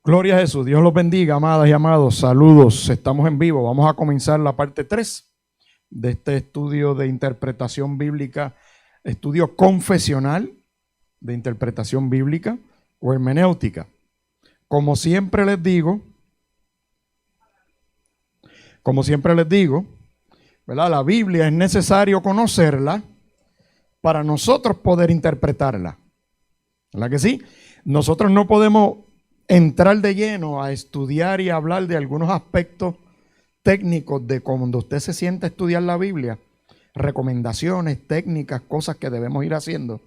Gloria a Jesús, Dios los bendiga, amadas y amados, saludos, estamos en vivo, vamos a comenzar la parte 3 de este estudio de interpretación bíblica, estudio confesional de interpretación bíblica o hermenéutica. Como siempre les digo, ¿verdad? La Biblia es necesario conocerla para nosotros poder interpretarla, ¿verdad que sí? Nosotros no podemos entrar de lleno a estudiar y hablar de algunos aspectos técnicos de cuando usted se sienta a estudiar la Biblia, recomendaciones, técnicas, cosas que debemos ir haciendo.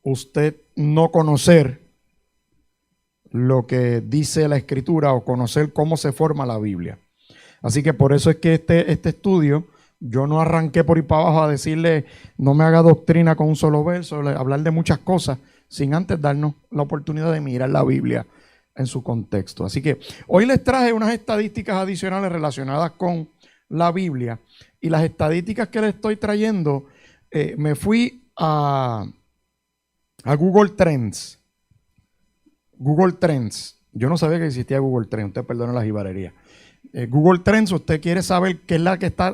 Usted no conocer lo que dice la Escritura o conocer cómo se forma la Biblia. Así que por eso es que este estudio, yo no arranqué por ir para abajo a decirle, no me haga doctrina con un solo verso, hablar de muchas cosas, sin antes darnos la oportunidad de mirar la Biblia en su contexto. Así que hoy les traje unas estadísticas adicionales relacionadas con la Biblia. Y las estadísticas que les estoy trayendo, me fui a Google Trends. Google Trends. Yo no sabía que existía Google Trends, usted perdona la jibarería. Google Trends, usted quiere saber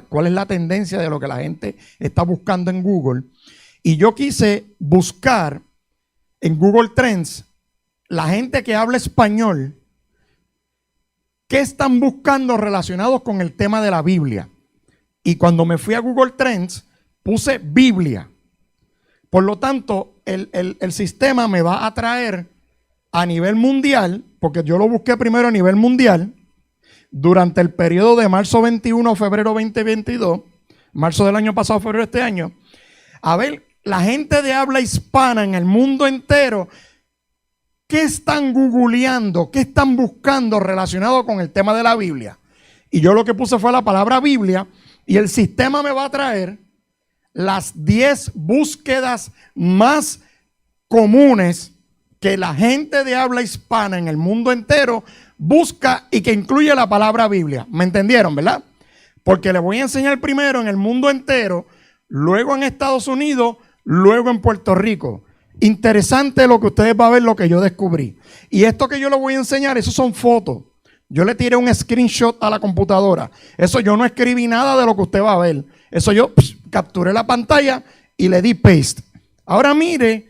cuál es la tendencia de lo que la gente está buscando en Google. Y yo quise buscar en Google Trends, la gente que habla español, ¿qué están buscando relacionados con el tema de la Biblia? Y cuando me fui a Google Trends, puse Biblia. Por lo tanto, el sistema me va a traer a nivel mundial, porque yo lo busqué primero a nivel mundial, durante el periodo de marzo 21 a febrero 2022, marzo del año pasado, febrero de este año, a ver, la gente de habla hispana en el mundo entero, ¿qué están googleando? ¿Qué están buscando relacionado con el tema de la Biblia? Y yo lo que puse fue la palabra Biblia y el sistema me va a traer las 10 búsquedas más comunes que la gente de habla hispana en el mundo entero busca y que incluye la palabra Biblia. ¿Me entendieron, verdad? Porque les voy a enseñar primero en el mundo entero, luego en Estados Unidos, luego en Puerto Rico. Interesante lo que ustedes van a ver, lo que yo descubrí. Y esto que yo les voy a enseñar, eso son fotos. Yo le tiré un screenshot a la computadora. Eso yo no escribí nada de lo que usted va a ver. Eso yo capturé la pantalla y le di paste. Ahora mire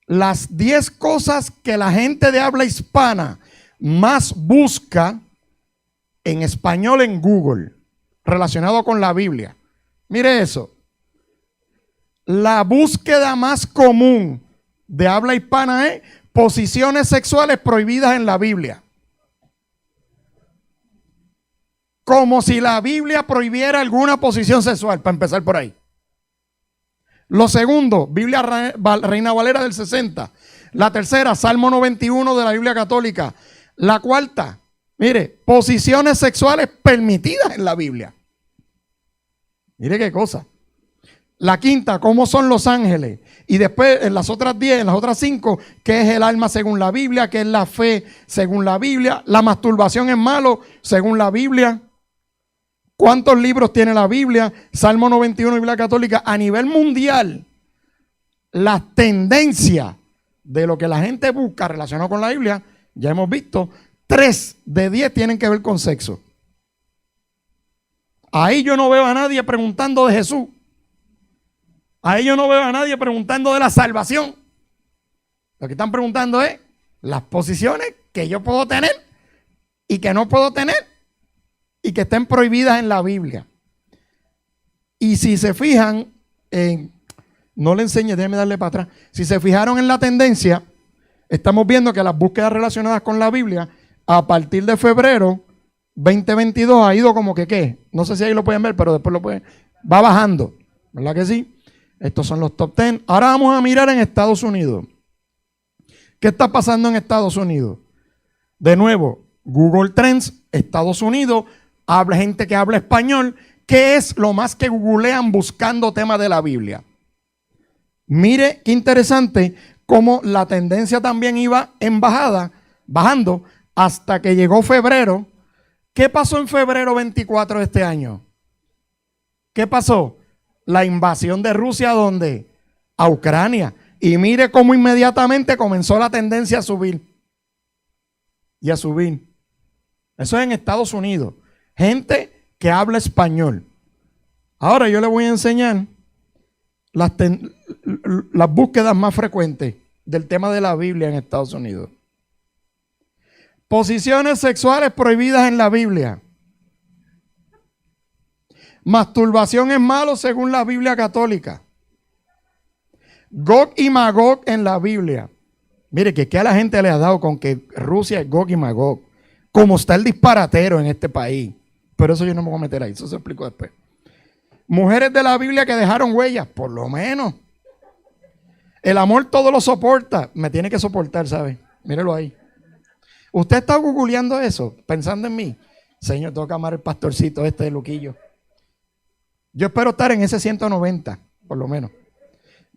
las 10 cosas que la gente de habla hispana más busca en español en Google relacionado con la Biblia. Mire eso. La búsqueda más común de habla hispana es posiciones sexuales prohibidas en la Biblia. Como si la Biblia prohibiera alguna posición sexual, para empezar por ahí. Lo segundo, Biblia Reina Valera del 60. La tercera, Salmo 91 de la Biblia Católica. La cuarta, mire, posiciones sexuales permitidas en la Biblia. Mire qué cosa. La quinta, ¿cómo son los ángeles? Y después en las otras 10, en las otras 5, ¿qué es el alma según la Biblia? ¿Qué es la fe según la Biblia? ¿La masturbación es malo según la Biblia? ¿Cuántos libros tiene la Biblia? Salmo 91, Biblia Católica. A nivel mundial, las tendencias de lo que la gente busca relacionado con la Biblia, ya hemos visto, 3 de 10 tienen que ver con sexo. Ahí yo no veo a nadie preguntando de Jesús. Ahí yo no veo a nadie preguntando de la salvación. Lo que están preguntando es las posiciones que yo puedo tener y que no puedo tener y que estén prohibidas en la Biblia. Y si se fijan, no le enseñe, déjeme darle para atrás. Si se fijaron en la tendencia, estamos viendo que las búsquedas relacionadas con la Biblia a partir de febrero 2022 ha ido como que ¿qué? No sé si ahí lo pueden ver, pero después lo pueden. Va bajando, ¿verdad que sí? Estos son los top 10. Ahora vamos a mirar en Estados Unidos. ¿Qué está pasando en Estados Unidos? De nuevo, Google Trends, Estados Unidos, habla gente que habla español. ¿Qué es lo más que googlean buscando temas de la Biblia? Mire qué interesante cómo la tendencia también iba en bajada, bajando hasta que llegó febrero. ¿Qué pasó en febrero 24 de este año? ¿Qué pasó? La invasión de Rusia, ¿a dónde? A Ucrania. Y mire cómo inmediatamente comenzó la tendencia a subir. y a subir. Eso es en Estados Unidos. Gente que habla español. Ahora yo les voy a enseñar las búsquedas más frecuentes del tema de la Biblia en Estados Unidos. Posiciones sexuales prohibidas en la Biblia. Masturbación es malo según la Biblia católica. Gog y Magog en la Biblia. Mire que a la gente le ha dado con que Rusia es Gog y Magog. Como está el disparatero en este país. Pero eso yo no me voy a meter ahí, eso se explico después. Mujeres de la Biblia que dejaron huellas, por lo menos. El amor todo lo soporta. Me tiene que soportar, ¿sabe? Mírelo ahí. Usted está googleando eso, pensando en mí. Señor, tengo que amar el pastorcito este de Luquillo. Yo espero estar en ese 190, por lo menos.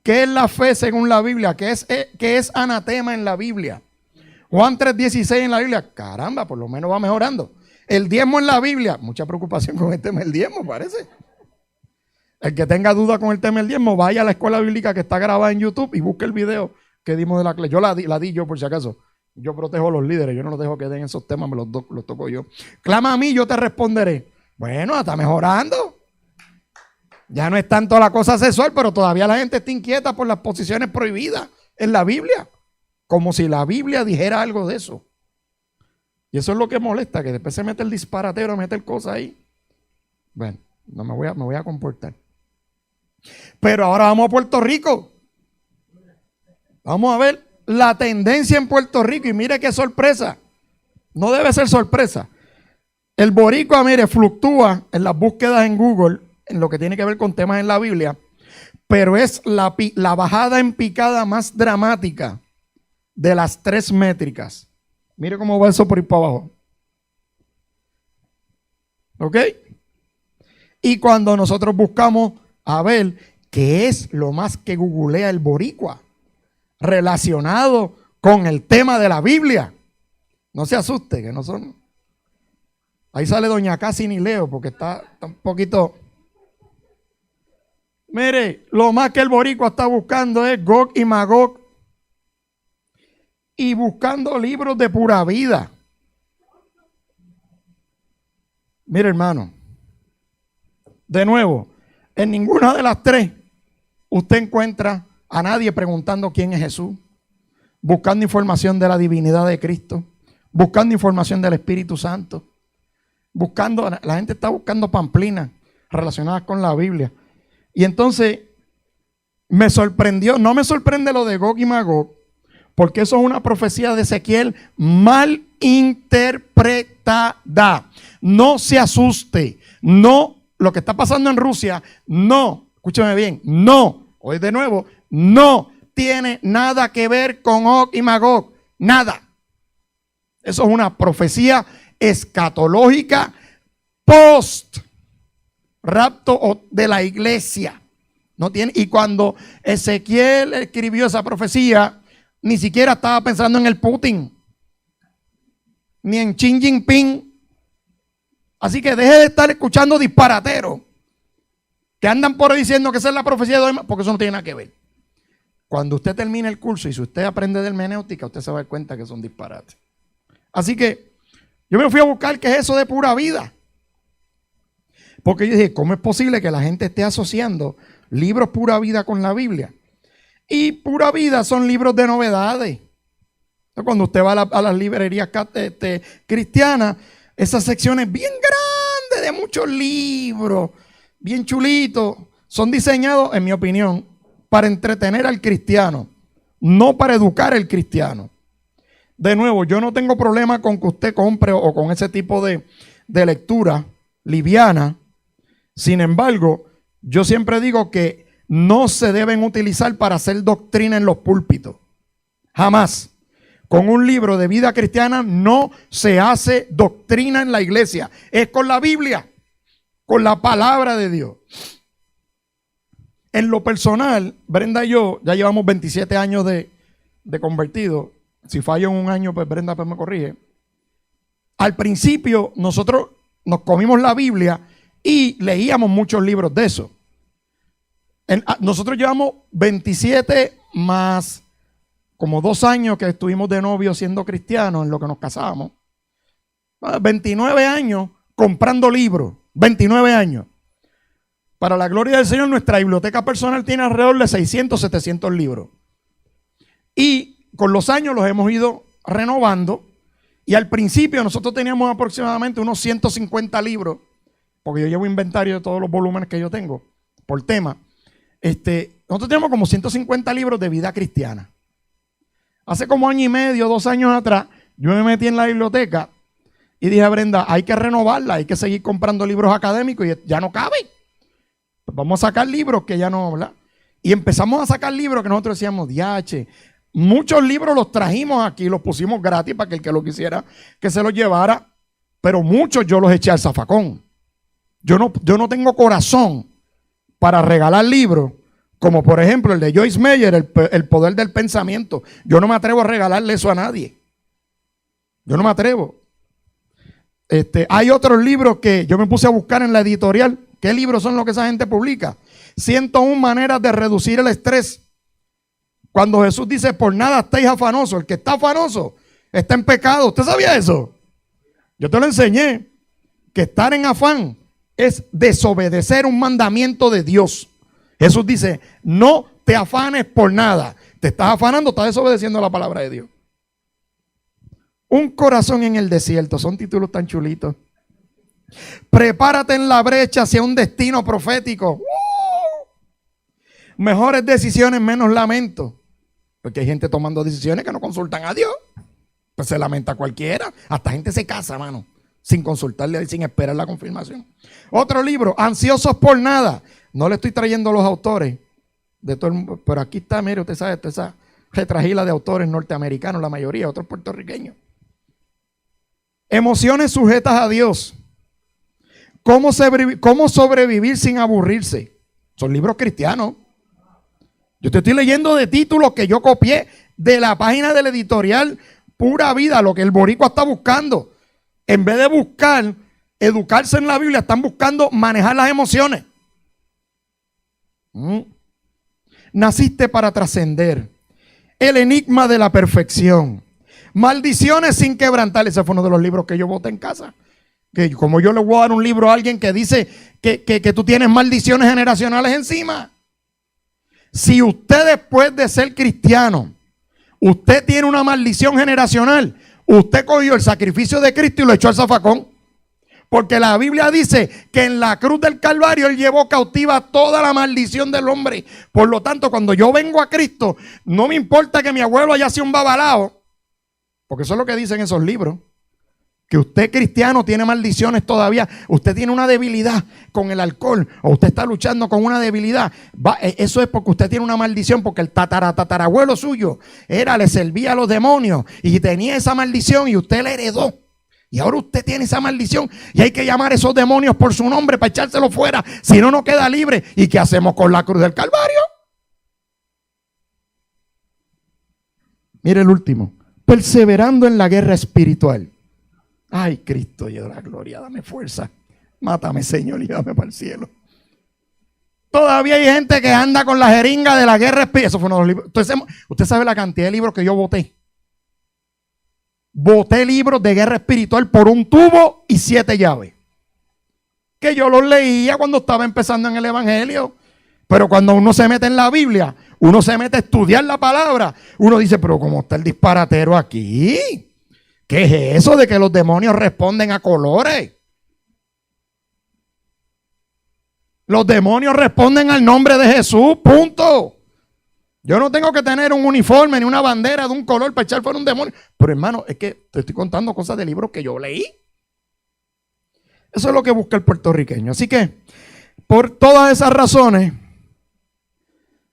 ¿Qué es la fe según la Biblia? ¿Qué es anatema en la Biblia? Juan 3:16 en la Biblia. Caramba, por lo menos va mejorando. El diezmo en la Biblia. Mucha preocupación con el tema del diezmo, parece. El que tenga duda con el tema del diezmo, vaya a la escuela bíblica que está grabada en YouTube y busque el video que dimos de la clase. Yo la di yo por si acaso. Yo protejo a los líderes, yo no los dejo que den esos temas, los toco yo. Clama a mí, yo te responderé. Bueno, está mejorando. Ya no es tanto la cosa sexual, pero todavía la gente está inquieta por las posiciones prohibidas en la Biblia. Como si la Biblia dijera algo de eso. Y eso es lo que molesta, que después se mete el disparatero, mete el cosa ahí. Bueno, no me voy a comportar. Pero ahora vamos a Puerto Rico. Vamos a ver la tendencia en Puerto Rico y mire qué sorpresa. No debe ser sorpresa. El boricua, mire, fluctúa en las búsquedas en Google, en lo que tiene que ver con temas en la Biblia, pero es la bajada en picada más dramática de las 3 métricas. Mire cómo va eso por ir para abajo. ¿Ok? Y cuando nosotros buscamos a ver qué es lo más que googlea el boricua relacionado con el tema de la Biblia, no se asuste, que no son. Ahí sale doña Casi ni leo porque está un poquito. Mire, lo más que el boricua está buscando es Gog y Magog y buscando libros de pura vida. Mire, hermano, de nuevo, en ninguna de las 3 usted encuentra a nadie preguntando quién es Jesús, buscando información de la divinidad de Cristo, buscando información del Espíritu Santo, la gente está buscando pamplinas relacionadas con la Biblia. Y entonces me sorprendió, no me sorprende lo de Gog y Magog, porque eso es una profecía de Ezequiel mal interpretada. No se asuste, no, lo que está pasando en Rusia, no, escúcheme bien, no, hoy de nuevo, no tiene nada que ver con Gog y Magog, nada. Eso es una profecía escatológica post rapto de la iglesia. No tiene, y cuando Ezequiel escribió esa profecía, ni siquiera estaba pensando en el Putin, ni en Xi Jinping. Así que deje de estar escuchando disparateros que andan por ahí diciendo que esa es la profecía de hoy, porque eso no tiene nada que ver. Cuando usted termine el curso y si usted aprende de hermenéutica, usted se va a dar cuenta que son disparates. Así que yo me fui a buscar qué es eso de pura vida. Porque yo dije, ¿cómo es posible que la gente esté asociando libros pura vida con la Biblia? Y pura vida son libros de novedades. Entonces, cuando usted va a las librerías cristianas, esas secciones bien grandes de muchos libros, bien chulitos, son diseñados, en mi opinión, para entretener al cristiano, no para educar al cristiano. De nuevo, yo no tengo problema con que usted compre o con ese tipo de lectura liviana. Sin embargo, yo siempre digo que no se deben utilizar para hacer doctrina en los púlpitos. Jamás. Con un libro de vida cristiana no se hace doctrina en la iglesia. Es con la Biblia, con la palabra de Dios. En lo personal, Brenda y yo ya llevamos 27 años de convertido. Si fallo en un año, pues Brenda me corrige. Al principio nosotros nos comimos la Biblia y leíamos muchos libros de eso. Nosotros llevamos 27 más como 2 años que estuvimos de novio siendo cristianos en lo que nos casamos. 29 años comprando libros. 29 años. Para la gloria del Señor, nuestra biblioteca personal tiene alrededor de 600, 700 libros. Y con los años los hemos ido renovando. Y al principio nosotros teníamos aproximadamente unos 150 libros, porque yo llevo inventario de todos los volúmenes que yo tengo por tema. Nosotros tenemos como 150 libros de vida cristiana. Hace como año y medio, 2 años atrás, yo me metí en la biblioteca y dije a Brenda, hay que renovarla, hay que seguir comprando libros académicos y ya no cabe. Pues vamos a sacar libros que ya no, ¿verdad? Y empezamos a sacar libros que nosotros decíamos, diache. Muchos libros los trajimos aquí, los pusimos gratis para que el que lo quisiera, que se los llevara. Pero muchos yo los eché al zafacón. Yo no tengo corazón para regalar libros, como por ejemplo el de Joyce Meyer, el poder del pensamiento. Yo no me atrevo a regalarle eso a nadie. Yo no me atrevo. Hay otros libros que yo me puse a buscar en la editorial. ¿Qué libros son los que esa gente publica? 101 maneras de reducir el estrés. Cuando Jesús dice, por nada estáis afanosos. El que está afanoso está en pecado. ¿Usted sabía eso? Yo te lo enseñé. Que estar en afán es desobedecer un mandamiento de Dios. Jesús dice, no te afanes por nada. Te estás afanando, estás desobedeciendo la palabra de Dios. Un corazón en el desierto. Son títulos tan chulitos. Prepárate en la brecha hacia un destino profético. Mejores decisiones, menos lamento. Porque hay gente tomando decisiones que no consultan a Dios. Pues se lamenta cualquiera. Hasta gente se casa, mano, sin consultarle a él, sin esperar la confirmación. Otro libro, Ansiosos por nada. No le estoy trayendo los autores de todo el mundo, pero aquí está, mire, usted sabe, esa retragila de autores norteamericanos, la mayoría, otros puertorriqueños. Emociones sujetas a Dios. ¿Cómo sobrevivir sin aburrirse? Son libros cristianos. Yo te estoy leyendo de títulos que yo copié de la página del editorial Pura Vida, lo que el boricua está buscando. En vez de buscar educarse en la Biblia, están buscando manejar las emociones. Naciste para trascender. El enigma de la perfección. Maldiciones sin quebrantar. Ese fue uno de los libros que yo boté en casa. Que como yo le voy a dar un libro a alguien que dice que tú tienes maldiciones generacionales encima. Si usted después de ser cristiano, usted tiene una maldición generacional, usted cogió el sacrificio de Cristo y lo echó al zafacón. Porque la Biblia dice que en la cruz del Calvario Él llevó cautiva toda la maldición del hombre. Por lo tanto, cuando yo vengo a Cristo, no me importa que mi abuelo haya sido un babalao, porque eso es lo que dicen esos libros. Que usted cristiano tiene maldiciones todavía, usted tiene una debilidad con el alcohol, o usted está luchando con una debilidad, eso es porque usted tiene una maldición, porque el tatarabuelo suyo le servía a los demonios y tenía esa maldición y usted la heredó. Y ahora usted tiene esa maldición y hay que llamar a esos demonios por su nombre para echárselo fuera, si no, no queda libre. ¿Y qué hacemos con la cruz del Calvario? Mire el último, perseverando en la guerra espiritual. Ay, Cristo, yo la gloria, dame fuerza. Mátame, Señor, y dame para el cielo. Todavía hay gente que anda con la jeringa de la guerra espiritual. Eso fue uno de los libros. Entonces, usted sabe la cantidad de libros que yo boté. Boté libros de guerra espiritual por un tubo y 7 llaves. Que yo los leía cuando estaba empezando en el evangelio. Pero cuando uno se mete en la Biblia, uno se mete a estudiar la palabra, uno dice, pero ¿cómo está el disparatero aquí? ¿Qué es eso de que los demonios responden a colores? Los demonios responden al nombre de Jesús, punto. Yo no tengo que tener un uniforme ni una bandera de un color para echar fuera un demonio. Pero hermano, es que te estoy contando cosas de libros que yo leí. Eso es lo que busca el puertorriqueño. Así que, por todas esas razones,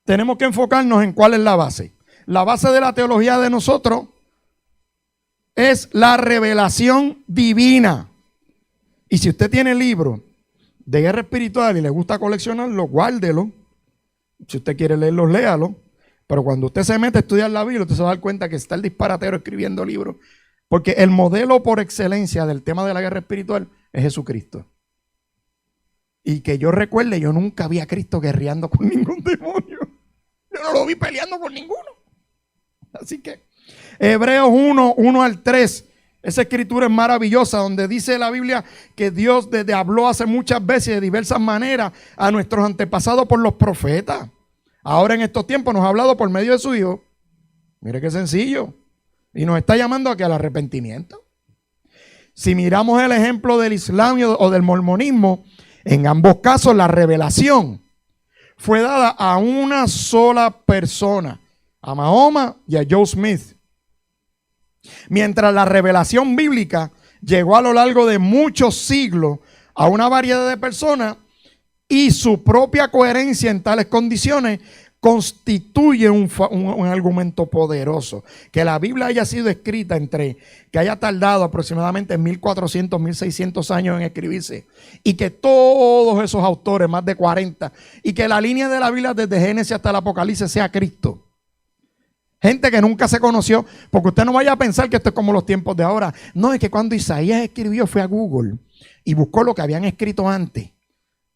tenemos que enfocarnos en cuál es la base. La base de la teología de nosotros es la revelación divina. Y si usted tiene libros de guerra espiritual y le gusta coleccionarlo, guárdelo. Si usted quiere leerlos, léalo. Pero cuando usted se mete a estudiar la Biblia, usted se va a dar cuenta que está el disparatero escribiendo libros. Porque el modelo por excelencia del tema de la guerra espiritual es Jesucristo. Y que yo recuerde, yo nunca vi a Cristo guerreando con ningún demonio. Yo no lo vi peleando con ninguno. Así que Hebreos 1 al 3. Esa escritura es maravillosa, donde dice la Biblia que Dios desde habló hace muchas veces de diversas maneras a nuestros antepasados por los profetas. Ahora en estos tiempos nos ha hablado por medio de su Hijo. Mire qué sencillo. Y nos está llamando aquí al arrepentimiento. Si miramos el ejemplo del Islam o del mormonismo, en ambos casos la revelación fue dada a una sola persona, a Mahoma y a Joe Smith. Mientras la revelación bíblica llegó a lo largo de muchos siglos a una variedad de personas y su propia coherencia en tales condiciones constituye un argumento poderoso. Que la Biblia haya sido escrita que haya tardado aproximadamente 1400, 1600 años en escribirse, y que todos esos autores, más de 40, y que la línea de la Biblia desde Génesis hasta el Apocalipsis sea Cristo. Gente que nunca se conoció, porque usted no vaya a pensar que esto es como los tiempos de ahora. No, es que cuando Isaías escribió fue a Google y buscó lo que habían escrito antes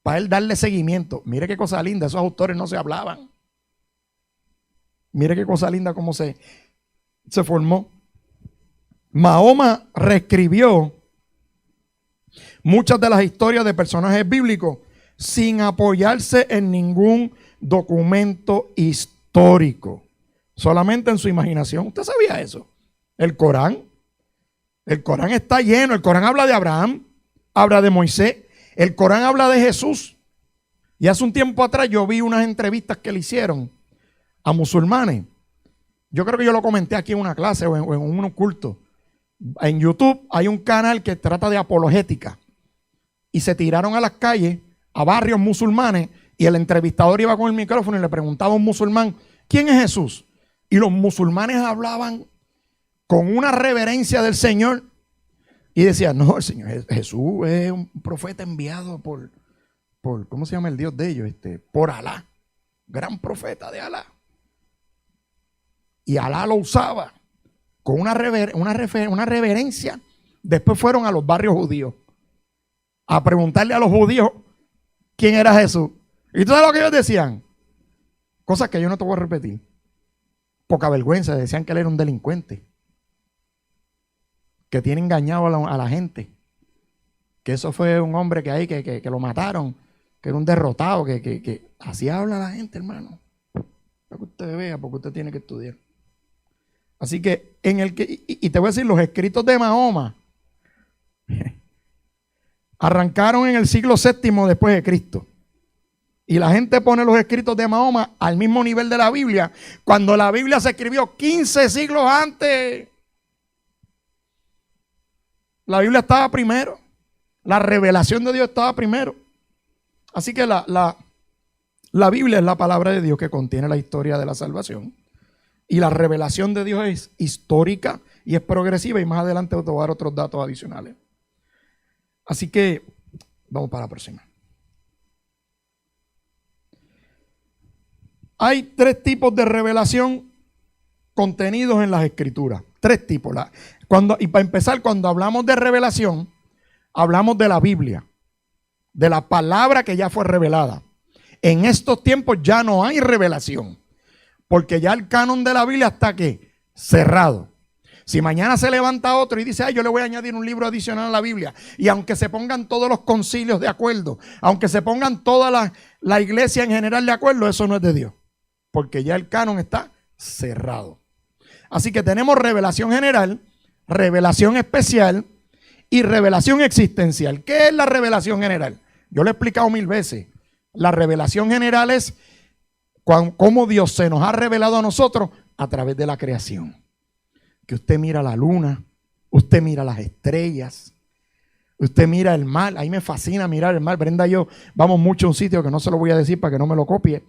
para él darle seguimiento. Mire qué cosa linda, esos autores no se hablaban. Mire qué cosa linda cómo se formó. Mahoma reescribió muchas de las historias de personajes bíblicos sin apoyarse en ningún documento histórico. Solamente en su imaginación. ¿Usted sabía eso? El Corán está lleno. El Corán habla de Abraham, habla de Moisés. El Corán habla de Jesús. Y hace un tiempo atrás yo vi unas entrevistas que le hicieron a musulmanes. Yo creo que yo lo comenté aquí en una clase o en un culto. En YouTube hay un canal que trata de apologética. Y se tiraron a las calles, a barrios musulmanes, y el entrevistador iba con el micrófono y le preguntaba a un musulmán, ¿quién es Jesús? Y los musulmanes hablaban con una reverencia del Señor y decían, no, el Señor Jesús es un profeta enviado por ¿cómo se llama el Dios de ellos? Por Alá, gran profeta de Alá. Y Alá lo usaba con una reverencia. Después fueron a los barrios judíos a preguntarle a los judíos quién era Jesús. ¿Y tú sabes lo que ellos decían? Cosas que yo no te voy a repetir. Poca vergüenza, decían que él era un delincuente, que tiene engañado a la gente, que eso fue un hombre que lo mataron, que era un derrotado, que así habla la gente, hermano, para que usted vea, porque usted tiene que estudiar. Así que y te voy a decir, los escritos de Mahoma arrancaron en el siglo VII después de Cristo. Y la gente pone los escritos de Mahoma al mismo nivel de la Biblia, cuando la Biblia se escribió 15 siglos antes. La Biblia estaba primero. La revelación de Dios estaba primero. Así que la Biblia es la palabra de Dios que contiene la historia de la salvación. Y la revelación de Dios es histórica y es progresiva. Y más adelante te voy a dar otros datos adicionales. Así que vamos para la próxima. Hay 3 tipos de revelación contenidos en las Escrituras. 3 tipos. Y para empezar, cuando hablamos de revelación, hablamos de la Biblia, de la palabra que ya fue revelada. En estos tiempos ya no hay revelación, porque ya el canon de la Biblia está ¿qué? Cerrado. Si mañana se levanta otro y dice, yo le voy a añadir un libro adicional a la Biblia, y aunque se pongan todos los concilios de acuerdo, aunque se pongan toda la iglesia en general de acuerdo, eso no es de Dios. Porque ya el canon está cerrado. Así que tenemos revelación general, revelación especial y revelación existencial. ¿Qué es la revelación general? Yo lo he explicado 1000 veces. La revelación general es cómo Dios se nos ha revelado a nosotros a través de la creación. Que usted mira la luna, usted mira las estrellas, usted mira el mar. Ahí me fascina mirar el mar. Brenda y yo vamos mucho a un sitio que no se lo voy a decir para que no me lo copie.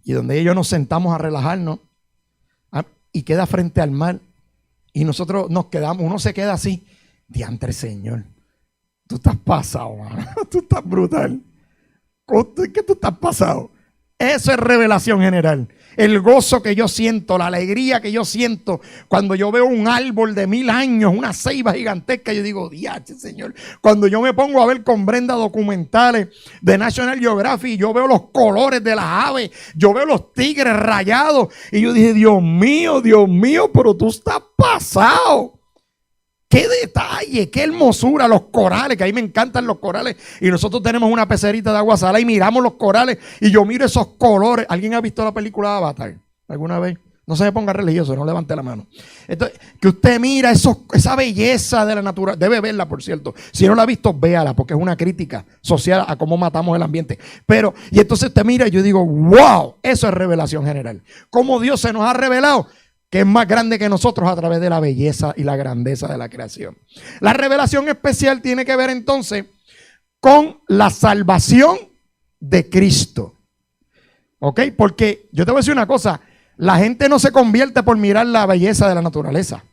Y donde ellos nos sentamos a relajarnos y queda frente al mar. Y nosotros nos quedamos, uno se queda así. Diantre, Señor, tú estás pasado, mano. Tú estás brutal. ¿Qué tú estás pasado? Eso es revelación general. El gozo que yo siento, la alegría que yo siento cuando yo veo un árbol de 1000 años, una ceiba gigantesca, yo digo, diache, Señor. Cuando yo me pongo a ver con Brenda documentales de National Geographic, yo veo los colores de las aves, yo veo los tigres rayados, y yo dije, Dios mío, pero tú estás pasado. Qué detalle, qué hermosura, los corales, que a mí me encantan los corales. Y nosotros tenemos una pecerita de agua salada y miramos los corales y yo miro esos colores. ¿Alguien ha visto la película Avatar alguna vez? No se me ponga religioso, no levante la mano. Entonces, que usted mira esa belleza de la naturaleza. Debe verla, por cierto. Si no la ha visto, véala, porque es una crítica social a cómo matamos el ambiente. Y entonces usted mira y yo digo, wow, eso es revelación general. Cómo Dios se nos ha revelado, que es más grande que nosotros a través de la belleza y la grandeza de la creación. La revelación especial tiene que ver entonces con la salvación de Cristo. ¿Ok? Porque yo te voy a decir una cosa, la gente no se convierte por mirar la belleza de la naturaleza.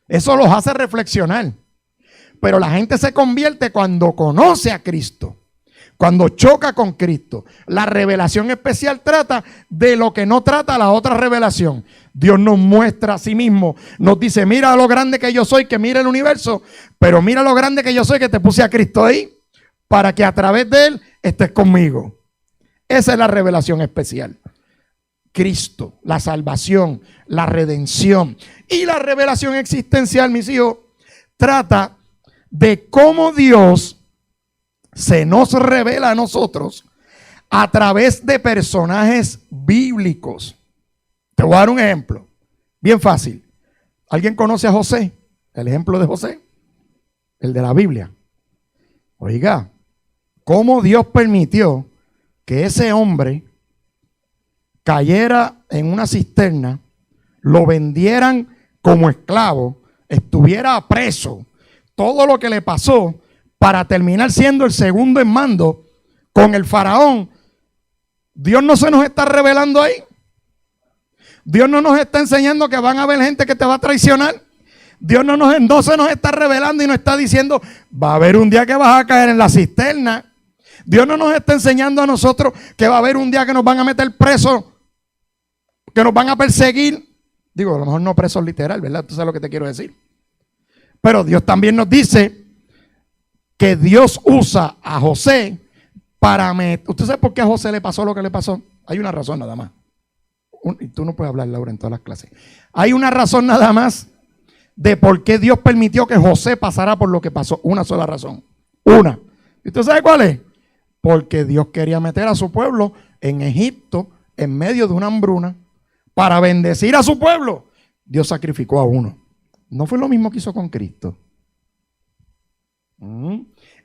Eso los hace reflexionar. Pero la gente se convierte cuando conoce a Cristo, cuando choca con Cristo. La revelación especial trata de lo que no trata la otra revelación. Dios nos muestra a sí mismo, nos dice, mira lo grande que yo soy, que mira el universo, pero mira lo grande que yo soy, que te puse a Cristo ahí, para que a través de Él estés conmigo. Esa es la revelación especial. Cristo, la salvación, la redención. Y la revelación existencial, mis hijos, trata de cómo Dios se nos revela a nosotros a través de personajes bíblicos. Te voy a dar un ejemplo, bien fácil. ¿Alguien conoce a José? El ejemplo de José, el de la Biblia. Oiga, cómo Dios permitió que ese hombre cayera en una cisterna, lo vendieran como esclavo, estuviera preso, todo lo que le pasó para terminar siendo el segundo en mando con el faraón. Dios no se nos está revelando ahí. Dios no nos está enseñando que van a haber gente que te va a traicionar. Dios no se nos está revelando y nos está diciendo, va a haber un día que vas a caer en la cisterna. Dios no nos está enseñando a nosotros que va a haber un día que nos van a meter presos, que nos van a perseguir. Digo, a lo mejor no presos literal, ¿verdad? Tú sabes lo que te quiero decir. Pero Dios también nos dice que Dios usa a José para meter. ¿Usted sabe por qué a José le pasó lo que le pasó? Hay una razón nada más. Y tú no puedes hablar, Laura, en todas las clases. Hay una razón nada más de por qué Dios permitió que José pasara por lo que pasó. Una sola razón. Una. ¿Y usted sabe cuál es? Porque Dios quería meter a su pueblo en Egipto en medio de una hambruna para bendecir a su pueblo. Dios sacrificó a uno. ¿No fue lo mismo que hizo con Cristo?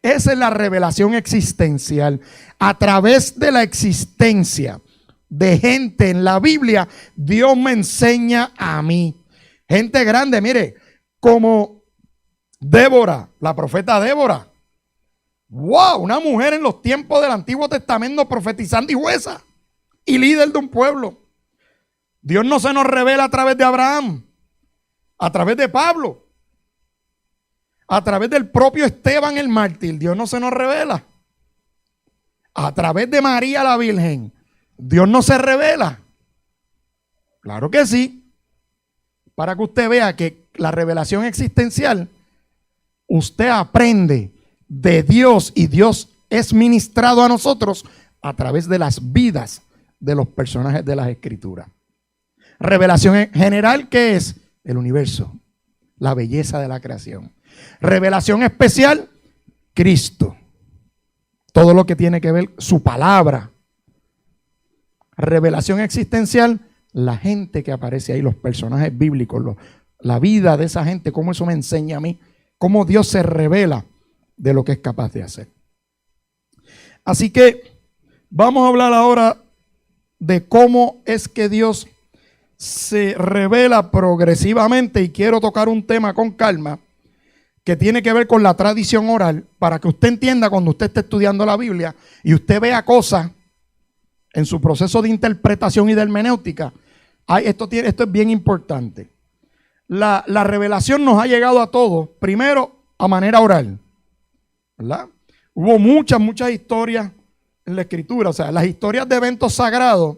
Esa es la revelación existencial. A través de la existencia de gente en la Biblia, Dios me enseña a mí. Gente grande, mire, como Débora, la profeta Débora. Wow, una mujer en los tiempos del Antiguo Testamento profetizando y jueza y líder de un pueblo. Dios no se nos revela a través de Abraham, a través de Pablo, a través del propio Esteban el mártir. Dios no se nos revela. A través de María la Virgen, Dios no se revela. Claro que sí. Para que usted vea que la revelación existencial, usted aprende de Dios y Dios es ministrado a nosotros a través de las vidas de los personajes de las Escrituras. Revelación general, ¿qué es? El universo, la belleza de la creación. Revelación especial, Cristo. Todo lo que tiene que ver su palabra. Revelación existencial, la gente que aparece ahí, los personajes bíblicos, la vida de esa gente, cómo eso me enseña a mí, cómo Dios se revela de lo que es capaz de hacer. Así que vamos a hablar ahora de cómo es que Dios se revela progresivamente, y quiero tocar un tema con calma que tiene que ver con la tradición oral, para que usted entienda cuando usted esté estudiando la Biblia y usted vea cosas en su proceso de interpretación y de hermenéutica. Esto es bien importante. La revelación nos ha llegado a todos, primero a manera oral, ¿verdad? Hubo muchas historias en la escritura. O sea, las historias de eventos sagrados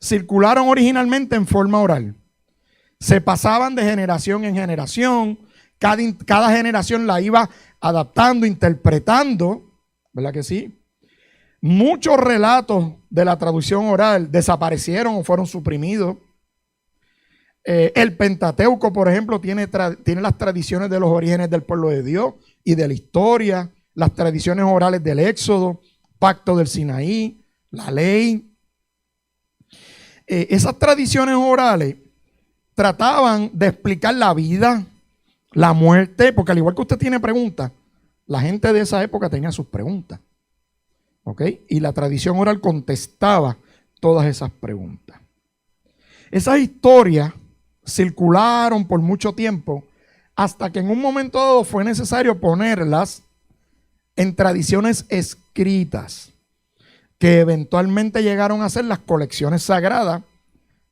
circularon originalmente en forma oral. Se pasaban de generación en generación. Cada generación la iba adaptando, interpretando, ¿verdad que sí? Muchos relatos de la traducción oral desaparecieron o fueron suprimidos. El Pentateuco, por ejemplo, tiene las tradiciones de los orígenes del pueblo de Dios y de la historia, las tradiciones orales del Éxodo, Pacto del Sinaí, la ley. Esas tradiciones orales trataban de explicar la vida, la muerte, porque al igual que usted tiene preguntas, la gente de esa época tenía sus preguntas. ¿Ok? Y la tradición oral contestaba todas esas preguntas. Esas historias circularon por mucho tiempo hasta que en un momento dado fue necesario ponerlas en tradiciones escritas que eventualmente llegaron a ser las colecciones sagradas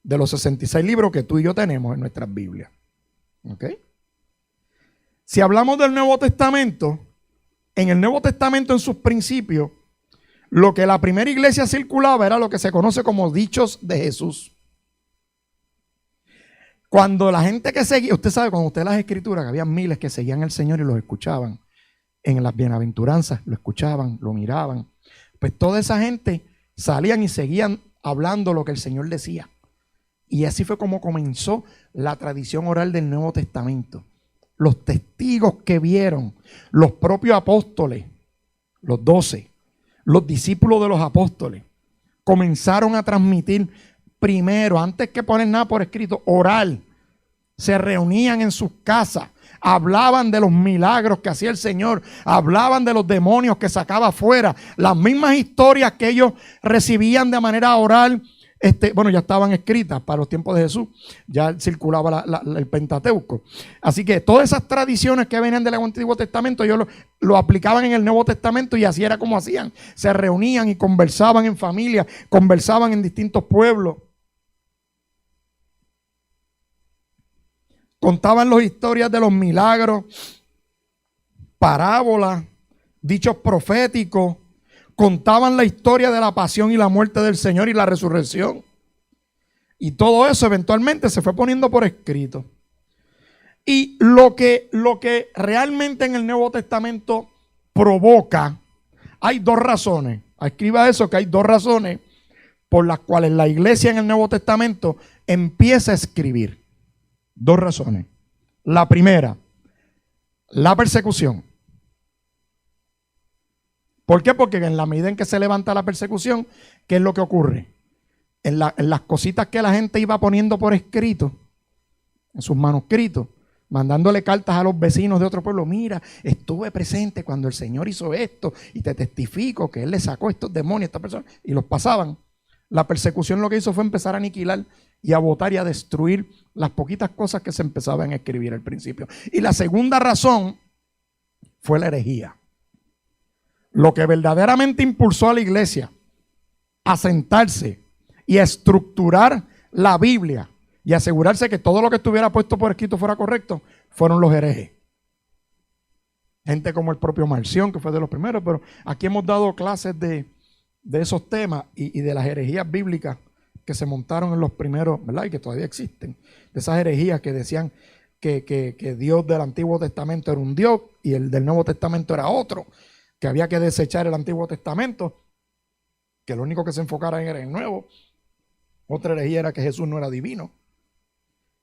de los 66 libros que tú y yo tenemos en nuestras Biblias. ¿Ok? Si hablamos del Nuevo Testamento, en el Nuevo Testamento en sus principios, lo que la primera iglesia circulaba era lo que se conoce como dichos de Jesús. Cuando la gente que seguía, usted sabe, cuando usted las escrituras, que había miles que seguían al Señor y los escuchaban, en las bienaventuranzas, lo escuchaban, lo miraban, pues toda esa gente salían y seguían hablando lo que el Señor decía. Y así fue como comenzó la tradición oral del Nuevo Testamento. Los testigos que vieron, los propios apóstoles, los 12, los discípulos de los apóstoles, comenzaron a transmitir primero, antes que poner nada por escrito, oral. Se reunían en sus casas, hablaban de los milagros que hacía el Señor, hablaban de los demonios que sacaba afuera, las mismas historias que ellos recibían de manera oral. Bueno, ya estaban escritas para los tiempos de Jesús, ya circulaba el Pentateuco. Así que todas esas tradiciones que venían del Antiguo Testamento, ellos lo aplicaban en el Nuevo Testamento y así era como hacían. Se reunían y conversaban en familia, conversaban en distintos pueblos. Contaban las historias de los milagros, parábolas, dichos proféticos. Contaban la historia de la pasión y la muerte del Señor y la resurrección. Y todo eso eventualmente se fue poniendo por escrito. Y lo que realmente en el Nuevo Testamento provoca, hay dos razones. Escriba eso, que hay dos razones por las cuales la iglesia en el Nuevo Testamento empieza a escribir. Dos razones. La primera, la persecución. ¿Por qué? Porque en la medida en que se levanta la persecución, ¿qué es lo que ocurre? En las cositas que la gente iba poniendo por escrito, en sus manuscritos, mandándole cartas a los vecinos de otro pueblo. Mira, estuve presente cuando el Señor hizo esto y te testifico que Él le sacó estos demonios a esta persona. Y los pasaban. La persecución lo que hizo fue empezar a aniquilar y a botar y a destruir las poquitas cosas que se empezaban a escribir al principio. Y la segunda razón fue la herejía. Lo que verdaderamente impulsó a la iglesia a sentarse y a estructurar la Biblia y asegurarse que todo lo que estuviera puesto por escrito fuera correcto, fueron los herejes. Gente como el propio Marción, que fue de los primeros, pero aquí hemos dado clases de esos temas y de las herejías bíblicas que se montaron en los primeros, ¿verdad? Y que todavía existen. De esas herejías que decían que Dios del Antiguo Testamento era un Dios y el del Nuevo Testamento era otro, que había que desechar el Antiguo Testamento, que lo único que se enfocara era en el Nuevo. Otra herejía era que Jesús no era divino.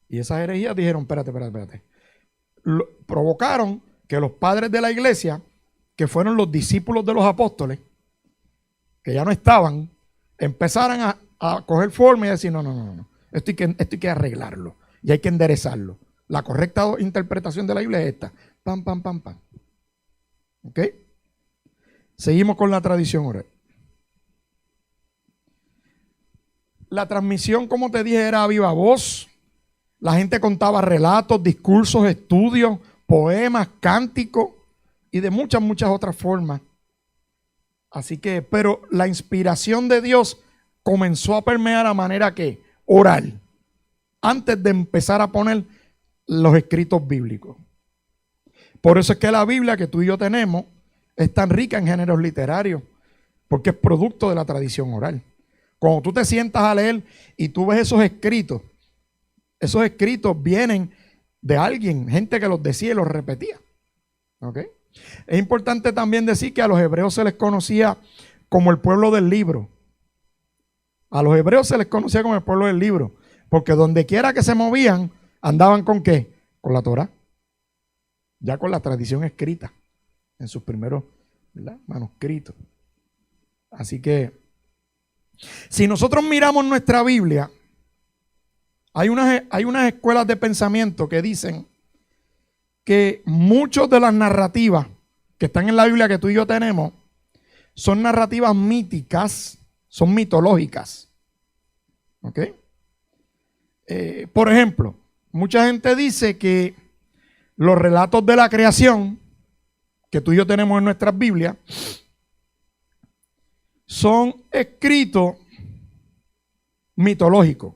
Y esas herejías dijeron, espérate. Provocaron que los padres de la iglesia, que fueron los discípulos de los apóstoles, que ya no estaban, empezaran a coger forma y decir, no. Esto hay que arreglarlo y hay que enderezarlo. La correcta interpretación de la Biblia es esta. Pam. ¿Ok? Seguimos con la tradición oral. La transmisión, como te dije, era a viva voz. La gente contaba relatos, discursos, estudios, poemas, cánticos y de muchas otras formas. Así que, pero la inspiración de Dios comenzó a permear a manera que oral, antes de empezar a poner los escritos bíblicos. Por eso es que la Biblia que tú y yo tenemos es tan rica en géneros literarios. porque es producto de la tradición oral. Cuando tú te sientas a leer y tú ves esos escritos vienen de alguien, gente que los decía y los repetía. ¿Ok? Es importante también decir que a los hebreos se les conocía como el pueblo del libro. A los hebreos se les conocía como el pueblo del libro, porque donde quiera que se movían, andaban ¿con qué? Con la Torá, ya con la tradición escrita, en sus primeros, ¿verdad?, manuscritos. Así que, si nosotros miramos nuestra Biblia, hay unas escuelas de pensamiento que dicen que muchas de las narrativas que están en la Biblia que tú y yo tenemos son narrativas míticas, son mitológicas. ¿Ok? Por ejemplo, mucha gente dice que los relatos de la creación que tú y yo tenemos en nuestras Biblias son escritos mitológicos.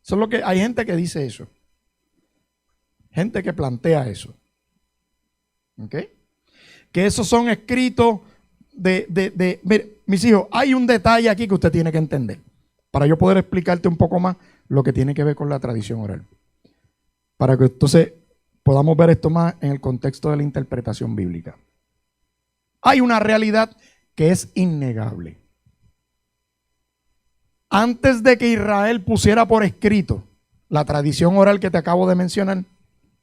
Eso es lo que hay gente que dice eso. Gente que plantea eso. ¿Ok? Que esos son escritos mire, mis hijos, hay un detalle aquí que usted tiene que entender para yo poder explicarte un poco más lo que tiene que ver con la tradición oral. Para que entonces podamos ver esto más en el contexto de la interpretación bíblica. Hay una realidad que es innegable. Antes de que Israel pusiera por escrito la tradición oral que te acabo de mencionar,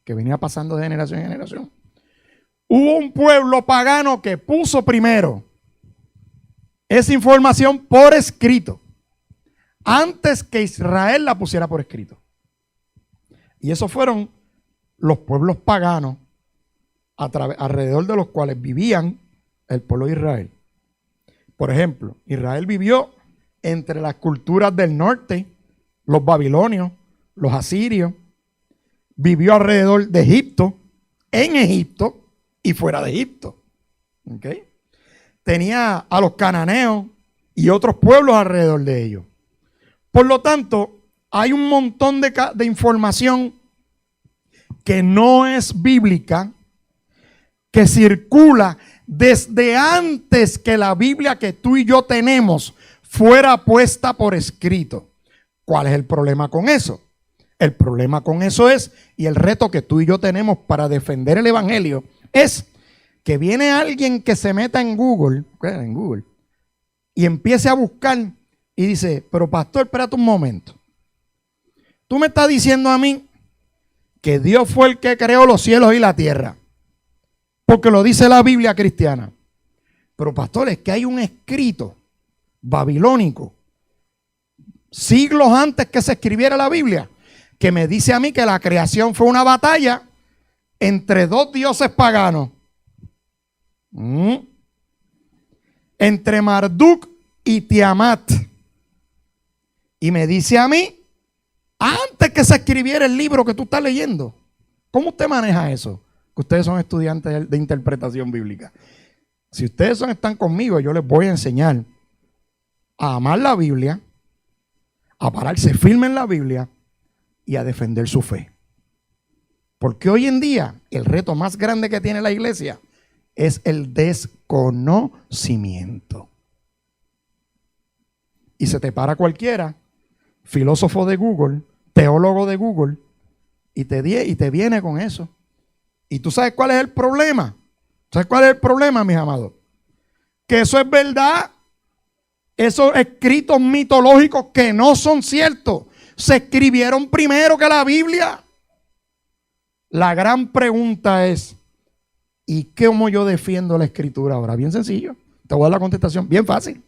que venía pasando de generación en generación, hubo un pueblo pagano que puso primero esa información por escrito, antes que Israel la pusiera por escrito. Y esos fueron los pueblos paganos alrededor de los cuales vivían el pueblo de Israel. Por ejemplo, Israel vivió entre las culturas del norte, los babilonios, los asirios, vivió alrededor de Egipto, en Egipto y fuera de Egipto. ¿Okay? Tenía a los cananeos y otros pueblos alrededor de ellos. Por lo tanto, hay un montón de información que no es bíblica, que circula desde antes que la Biblia que tú y yo tenemos fuera puesta por escrito. ¿Cuál es el problema con eso? El problema con eso es, y el reto que tú y yo tenemos para defender el evangelio, es que viene alguien que se meta en Google y empiece a buscar y dice, pero pastor, espérate un momento. Tú me estás diciendo a mí que Dios fue el que creó los cielos y la tierra, porque lo dice la Biblia cristiana. Pero pastor, es que hay un escrito babilónico, siglos antes que se escribiera la Biblia, que me dice a mí que la creación fue una batalla entre dos dioses paganos. Entre Marduk y Tiamat. Y me dice a mí, antes que se escribiera el libro que tú estás leyendo. ¿Cómo usted maneja eso? Que ustedes son estudiantes de interpretación bíblica. Si ustedes están conmigo, yo les voy a enseñar a amar la Biblia, a pararse firme en la Biblia y a defender su fe. Porque hoy en día el reto más grande que tiene la iglesia es el desconocimiento. Y se te para cualquiera, filósofo de Google, teólogo de Google, y te viene con eso. ¿Y tú sabes cuál es el problema? ¿Sabes cuál es el problema, mis amados? Que eso es verdad. Esos escritos mitológicos que no son ciertos se escribieron primero que la Biblia. La gran pregunta es, ¿y cómo yo defiendo la escritura ahora? Bien sencillo. Te voy a dar la contestación. Bien fácil.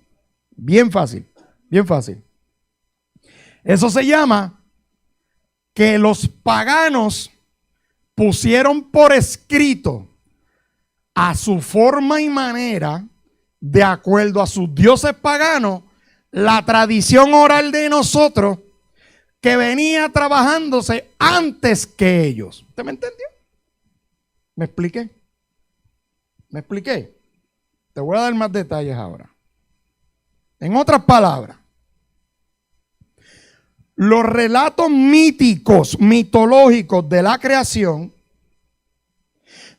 Bien fácil. Bien fácil. Eso se llama que los paganos pusieron por escrito a su forma y manera, de acuerdo a sus dioses paganos, la tradición oral de nosotros que venía trabajándose antes que ellos. ¿Usted me entendió? ¿Me expliqué? ¿Me expliqué? Te voy a dar más detalles ahora. En otras palabras, los relatos míticos, mitológicos de la creación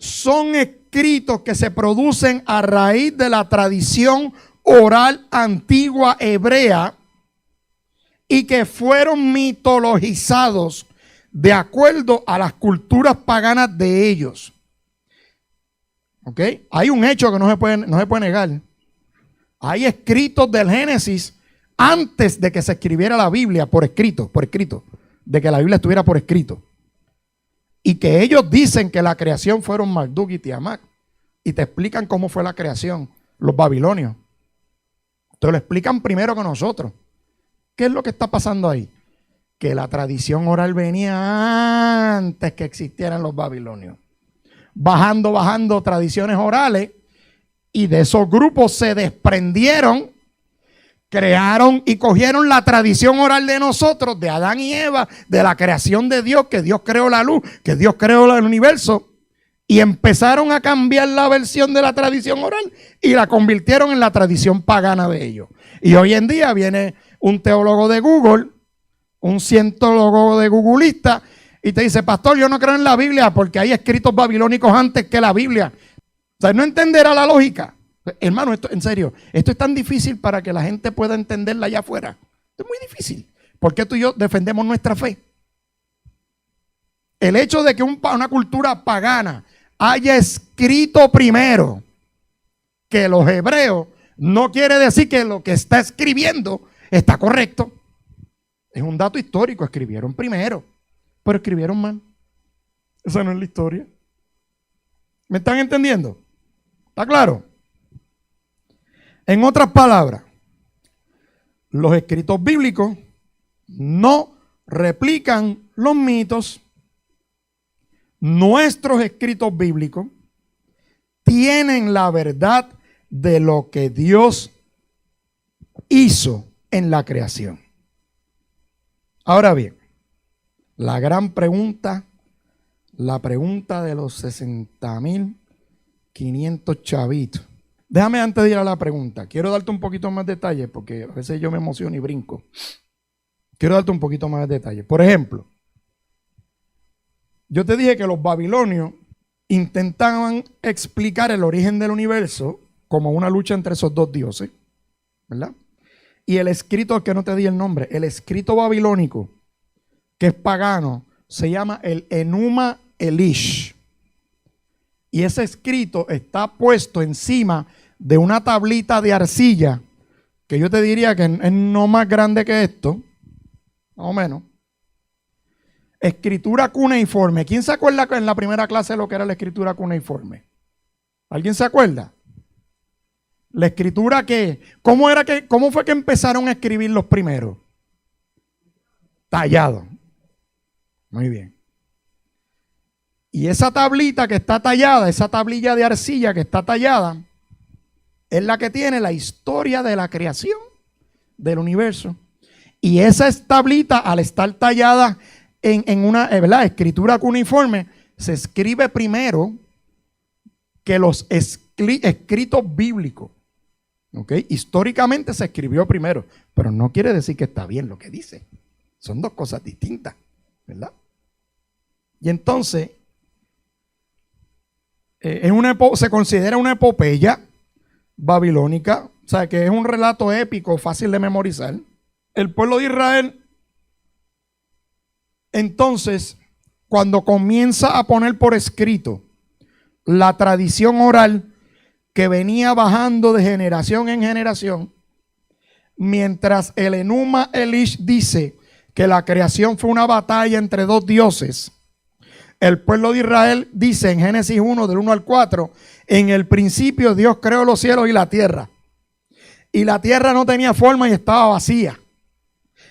son escritos que se producen a raíz de la tradición oral antigua hebrea y que fueron mitologizados de acuerdo a las culturas paganas de ellos. ¿Ok? Hay un hecho que no se puede negar. Hay escritos del Génesis antes de que se escribiera la Biblia por escrito, de que la Biblia estuviera por escrito. Y que ellos dicen que la creación fueron Marduk y Tiamat. Y te explican cómo fue la creación, los babilonios. Te lo explican primero que nosotros. ¿Qué es lo que está pasando ahí? Que la tradición oral venía antes que existieran los babilonios. Bajando tradiciones orales, y de esos grupos se desprendieron, crearon y cogieron la tradición oral de nosotros, de Adán y Eva, de la creación de Dios, que Dios creó la luz, que Dios creó el universo, y empezaron a cambiar la versión de la tradición oral y la convirtieron en la tradición pagana de ellos. Y hoy en día viene un teólogo de Google, un cientólogo de Googleista, y te dice: pastor, yo no creo en la Biblia porque hay escritos babilónicos antes que la Biblia. O sea, no entenderá la lógica. Hermano, esto, en serio, esto es tan difícil para que la gente pueda entenderla allá afuera. Esto es muy difícil. ¿Por qué tú y yo defendemos nuestra fe? El hecho de que una cultura pagana haya escrito primero que los hebreos no quiere decir que lo que está escribiendo está correcto. Es un dato histórico. Escribieron primero, pero escribieron mal. Esa no es la historia. ¿Me están entendiendo? ¿Está claro? En otras palabras, los escritos bíblicos no replican los mitos. Nuestros escritos bíblicos tienen la verdad de lo que Dios hizo en la creación. Ahora bien, la gran pregunta, la pregunta de los 60,500 chavitos. Déjame antes de ir a la pregunta, quiero darte un poquito más de detalles porque a veces yo me emociono y brinco. Quiero darte un poquito más de detalles. Por ejemplo, yo te dije que los babilonios intentaban explicar el origen del universo como una lucha entre esos dos dioses, ¿verdad? Y el escrito, que no te di el nombre, el escrito babilónico, que es pagano, se llama el Enuma Elish. Y ese escrito está puesto encima de una tablita de arcilla, que yo te diría que es no más grande que esto, más o menos. Escritura cuneiforme. ¿Quién se acuerda en la primera clase lo que era la escritura cuneiforme? ¿Alguien se acuerda? La escritura que, ¿cómo fue que empezaron a escribir los primeros? Tallado. Muy bien. Y esa tablita que está tallada, esa tablilla de arcilla que está tallada, es la que tiene la historia de la creación del universo. Y esa tablita, al estar tallada en una escritura cuneiforme, se escribe primero que los escritos bíblicos. ¿Okay? Históricamente se escribió primero, pero no quiere decir que está bien lo que dice. Son dos cosas distintas, ¿verdad? Y entonces, se considera una epopeya babilónica, o sea, que es un relato épico, fácil de memorizar. El pueblo de Israel, entonces, cuando comienza a poner por escrito la tradición oral que venía bajando de generación en generación, mientras el Enuma Elish dice que la creación fue una batalla entre dos dioses, el pueblo de Israel dice en Génesis 1, del 1 al 4, en el principio Dios creó los cielos y la tierra. Y la tierra no tenía forma y estaba vacía.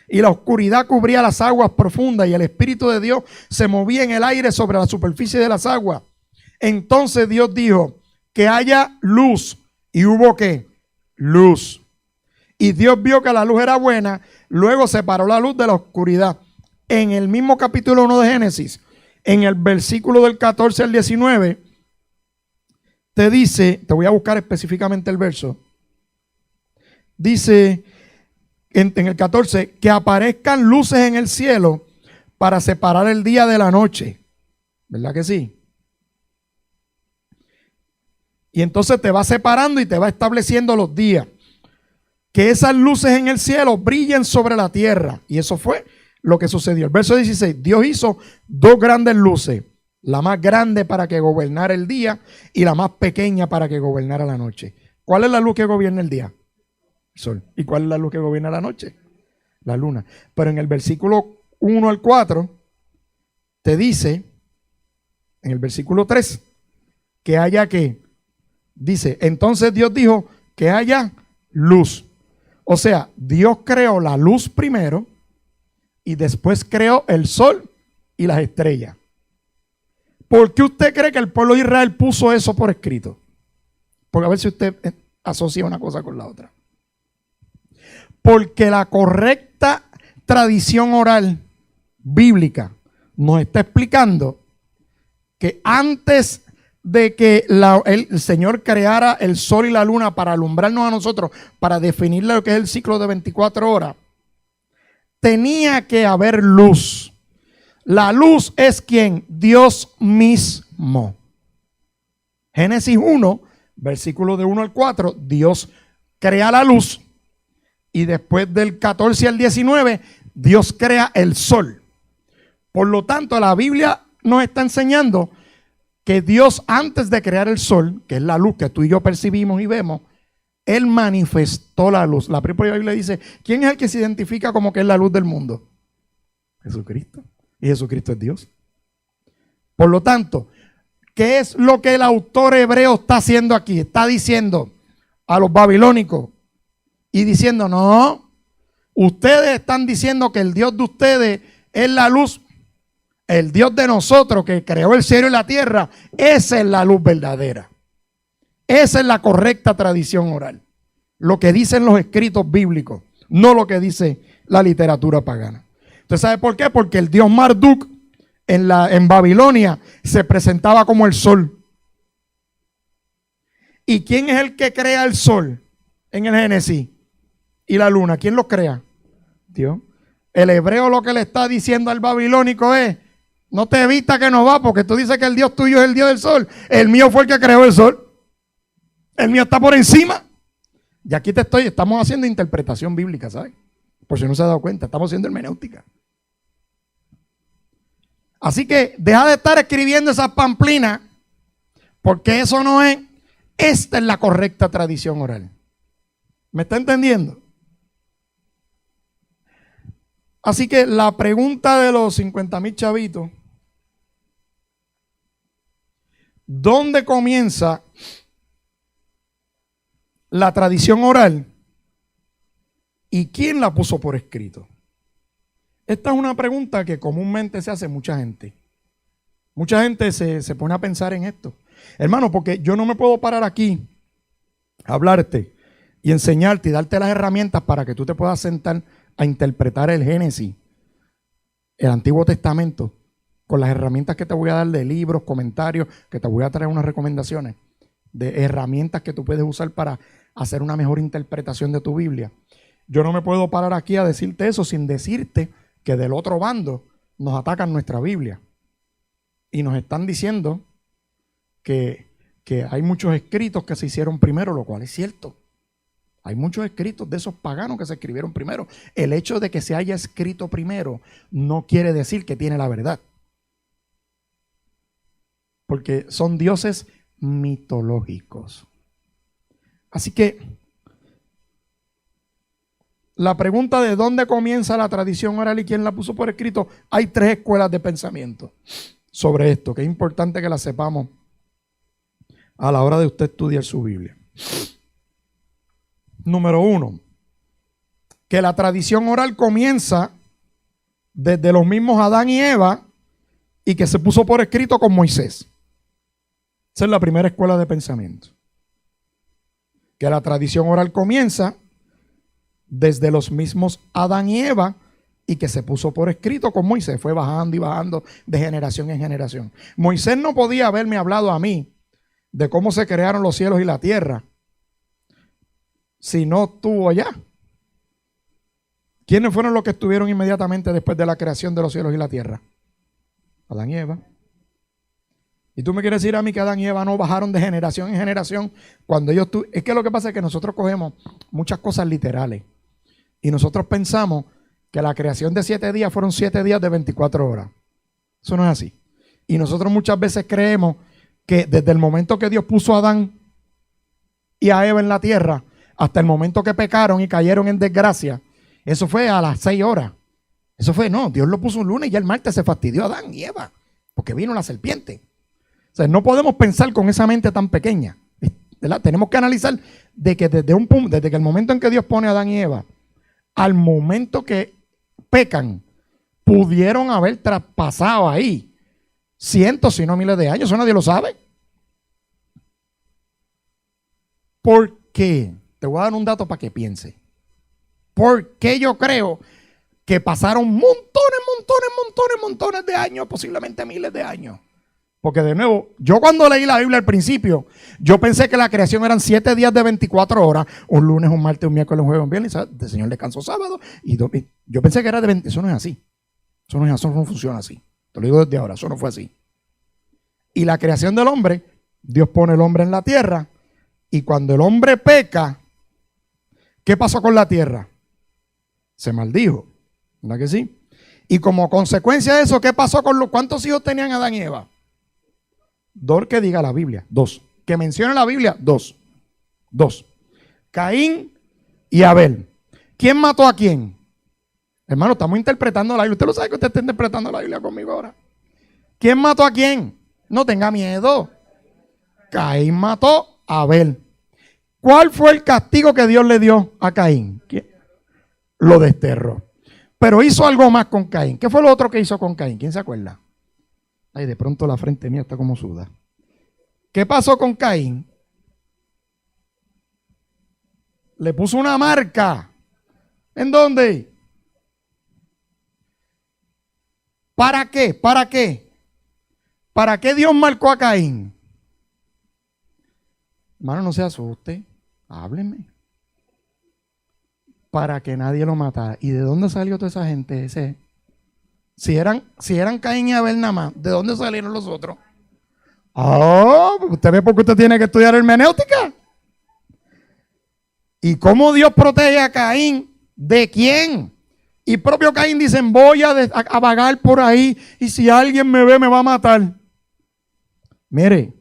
Y la oscuridad cubría las aguas profundas y el Espíritu de Dios se movía en el aire sobre la superficie de las aguas. Entonces Dios dijo que haya luz. ¿Y hubo qué? Luz. Y Dios vio que la luz era buena, luego separó la luz de la oscuridad. En el mismo capítulo 1 de Génesis, en el versículo del 14 al 19, te dice, te voy a buscar específicamente el verso, dice en el 14, que aparezcan luces en el cielo para separar el día de la noche. ¿Verdad que sí? Y entonces te va separando y te va estableciendo los días. Que esas luces en el cielo brillen sobre la tierra. Y eso fue lo que sucedió. El verso 16, Dios hizo dos grandes luces. La más grande para que gobernara el día y la más pequeña para que gobernara la noche. ¿Cuál es la luz que gobierna el día? El sol. ¿Y cuál es la luz que gobierna la noche? La luna. Pero en el versículo 1 al 4 te dice, en el versículo 3, que haya que, dice, entonces Dios dijo que haya luz. O sea, Dios creó la luz primero y después creó el sol y las estrellas. ¿Por qué usted cree que el pueblo de Israel puso eso por escrito? Porque a ver si usted asocia una cosa con la otra. Porque la correcta tradición oral bíblica nos está explicando que antes de que el Señor creara el sol y la luna para alumbrarnos a nosotros, para definir lo que es el ciclo de 24 horas, tenía que haber luz. La luz es ¿quién? Dios mismo. Génesis 1, versículo de 1 al 4, Dios crea la luz y después del 14 al 19, Dios crea el sol. Por lo tanto, la Biblia nos está enseñando que Dios, antes de crear el sol, que es la luz que tú y yo percibimos y vemos, Él manifestó la luz. La propia Biblia dice, ¿quién es el que se identifica como que es la luz del mundo? Jesucristo. Y Jesucristo es Dios. Por lo tanto, ¿qué es lo que el autor hebreo está haciendo aquí? Está diciendo a los babilónicos y diciendo, no, ustedes están diciendo que el Dios de ustedes es la luz. El Dios de nosotros que creó el cielo y la tierra, esa es la luz verdadera. Esa es la correcta tradición oral. Lo que dicen los escritos bíblicos, no lo que dice la literatura pagana. ¿Usted sabe por qué? Porque el dios Marduk en Babilonia se presentaba como el sol. ¿Y quién es el que crea el sol en el Génesis? ¿Y la luna? ¿Quién los crea? Dios. El hebreo lo que le está diciendo al babilónico es, no te evita que no va, porque tú dices que el Dios tuyo es el Dios del sol. El mío fue el que creó el sol. El mío está por encima. Y aquí estamos haciendo interpretación bíblica, ¿sabes? Por si no se ha dado cuenta, estamos haciendo hermenéutica. Así que deja de estar escribiendo esas pamplinas, porque eso no es, esta es la correcta tradición oral. ¿Me está entendiendo? Así que la pregunta de los 50,000 chavitos, ¿dónde comienza la tradición oral y quién la puso por escrito? Esta es una pregunta que comúnmente se hace mucha gente. Mucha gente se pone a pensar en esto. Hermano, porque yo no me puedo parar aquí a hablarte y enseñarte y darte las herramientas para que tú te puedas sentar a interpretar el Génesis, el Antiguo Testamento, con las herramientas que te voy a dar de libros, comentarios, que te voy a traer unas recomendaciones de herramientas que tú puedes usar para hacer una mejor interpretación de tu Biblia. Yo no me puedo parar aquí a decirte eso sin decirte que del otro bando nos atacan nuestra Biblia y nos están diciendo que hay muchos escritos que se hicieron primero, lo cual es cierto. Hay muchos escritos de esos paganos que se escribieron primero. El hecho de que se haya escrito primero no quiere decir que tiene la verdad. Porque son dioses mitológicos. Así que la pregunta de dónde comienza la tradición oral y quién la puso por escrito, hay 3 escuelas de pensamiento sobre esto, que es importante que la sepamos a la hora de usted estudiar su Biblia. Número 1, que la tradición oral comienza desde los mismos Adán y Eva y que se puso por escrito con Moisés. Esa es la primera escuela de pensamiento. Que la tradición oral comienza desde los mismos Adán y Eva y que se puso por escrito con Moisés. Fue bajando y bajando de generación en generación. Moisés no podía haberme hablado a mí de cómo se crearon los cielos y la tierra si no estuvo allá. ¿Quiénes fueron los que estuvieron inmediatamente después de la creación de los cielos y la tierra? Adán y Eva. Y tú me quieres decir a mí que Adán y Eva no bajaron de generación en generación cuando ellos... Es que lo que pasa es que nosotros cogemos muchas cosas literales y nosotros pensamos que la creación de 7 días fueron 7 días de 24 horas. Eso no es así. Y nosotros muchas veces creemos que desde el momento que Dios puso a Adán y a Eva en la tierra, hasta el momento que pecaron y cayeron en desgracia, eso fue a las 6 horas. Eso fue, no, Dios lo puso un lunes y ya el martes se fastidió a Adán y Eva, porque vino la serpiente. O sea, no podemos pensar con esa mente tan pequeña, ¿verdad? Tenemos que analizar de que desde que el momento en que Dios pone a Adán y Eva, al momento que pecan, pudieron haber traspasado ahí cientos, si no miles de años. Eso nadie lo sabe. ¿Por qué? Te voy a dar un dato para que piense. ¿Por qué yo creo que pasaron montones de años, posiblemente miles de años? Porque de nuevo, yo cuando leí la Biblia al principio, yo pensé que la creación eran 7 días de 24 horas, un lunes, un martes, un miércoles, un jueves, un viernes, el Señor descansó sábado, y yo pensé que era de 20, eso no es así. Eso no funciona así. Te lo digo desde ahora, eso no fue así. Y la creación del hombre, Dios pone el hombre en la tierra, y cuando el hombre peca, ¿qué pasó con la tierra? Se maldijo, ¿verdad que sí? Y como consecuencia de eso, ¿qué pasó con cuántos hijos tenían Adán y Eva? 2 que diga la Biblia, 2. Que mencione la Biblia, 2. Caín y Abel. ¿Quién mató a quién? Hermano, estamos interpretando la Biblia. Usted lo sabe que usted está interpretando la Biblia conmigo ahora. ¿Quién mató a quién? No tenga miedo. Caín mató a Abel. ¿Cuál fue el castigo que Dios le dio a Caín? ¿Quién? Lo desterró. Pero hizo algo más con Caín. ¿Qué fue lo otro que hizo con Caín? ¿Quién se acuerda? Ay, de pronto la frente mía está como suda. ¿Qué pasó con Caín? Le puso una marca. ¿En dónde? ¿Para qué? ¿Para qué? ¿Para qué Dios marcó a Caín? Hermano, no se asuste. Hábleme. Para que nadie lo matara. ¿Y de dónde salió toda esa gente? Si eran Caín y Abel nada más, ¿de dónde salieron los otros? Usted ve por qué usted tiene que estudiar hermenéutica. ¿Y cómo Dios protege a Caín? ¿De quién? Y propio Caín dice, voy a vagar por ahí y si alguien me ve me va a matar. Mire,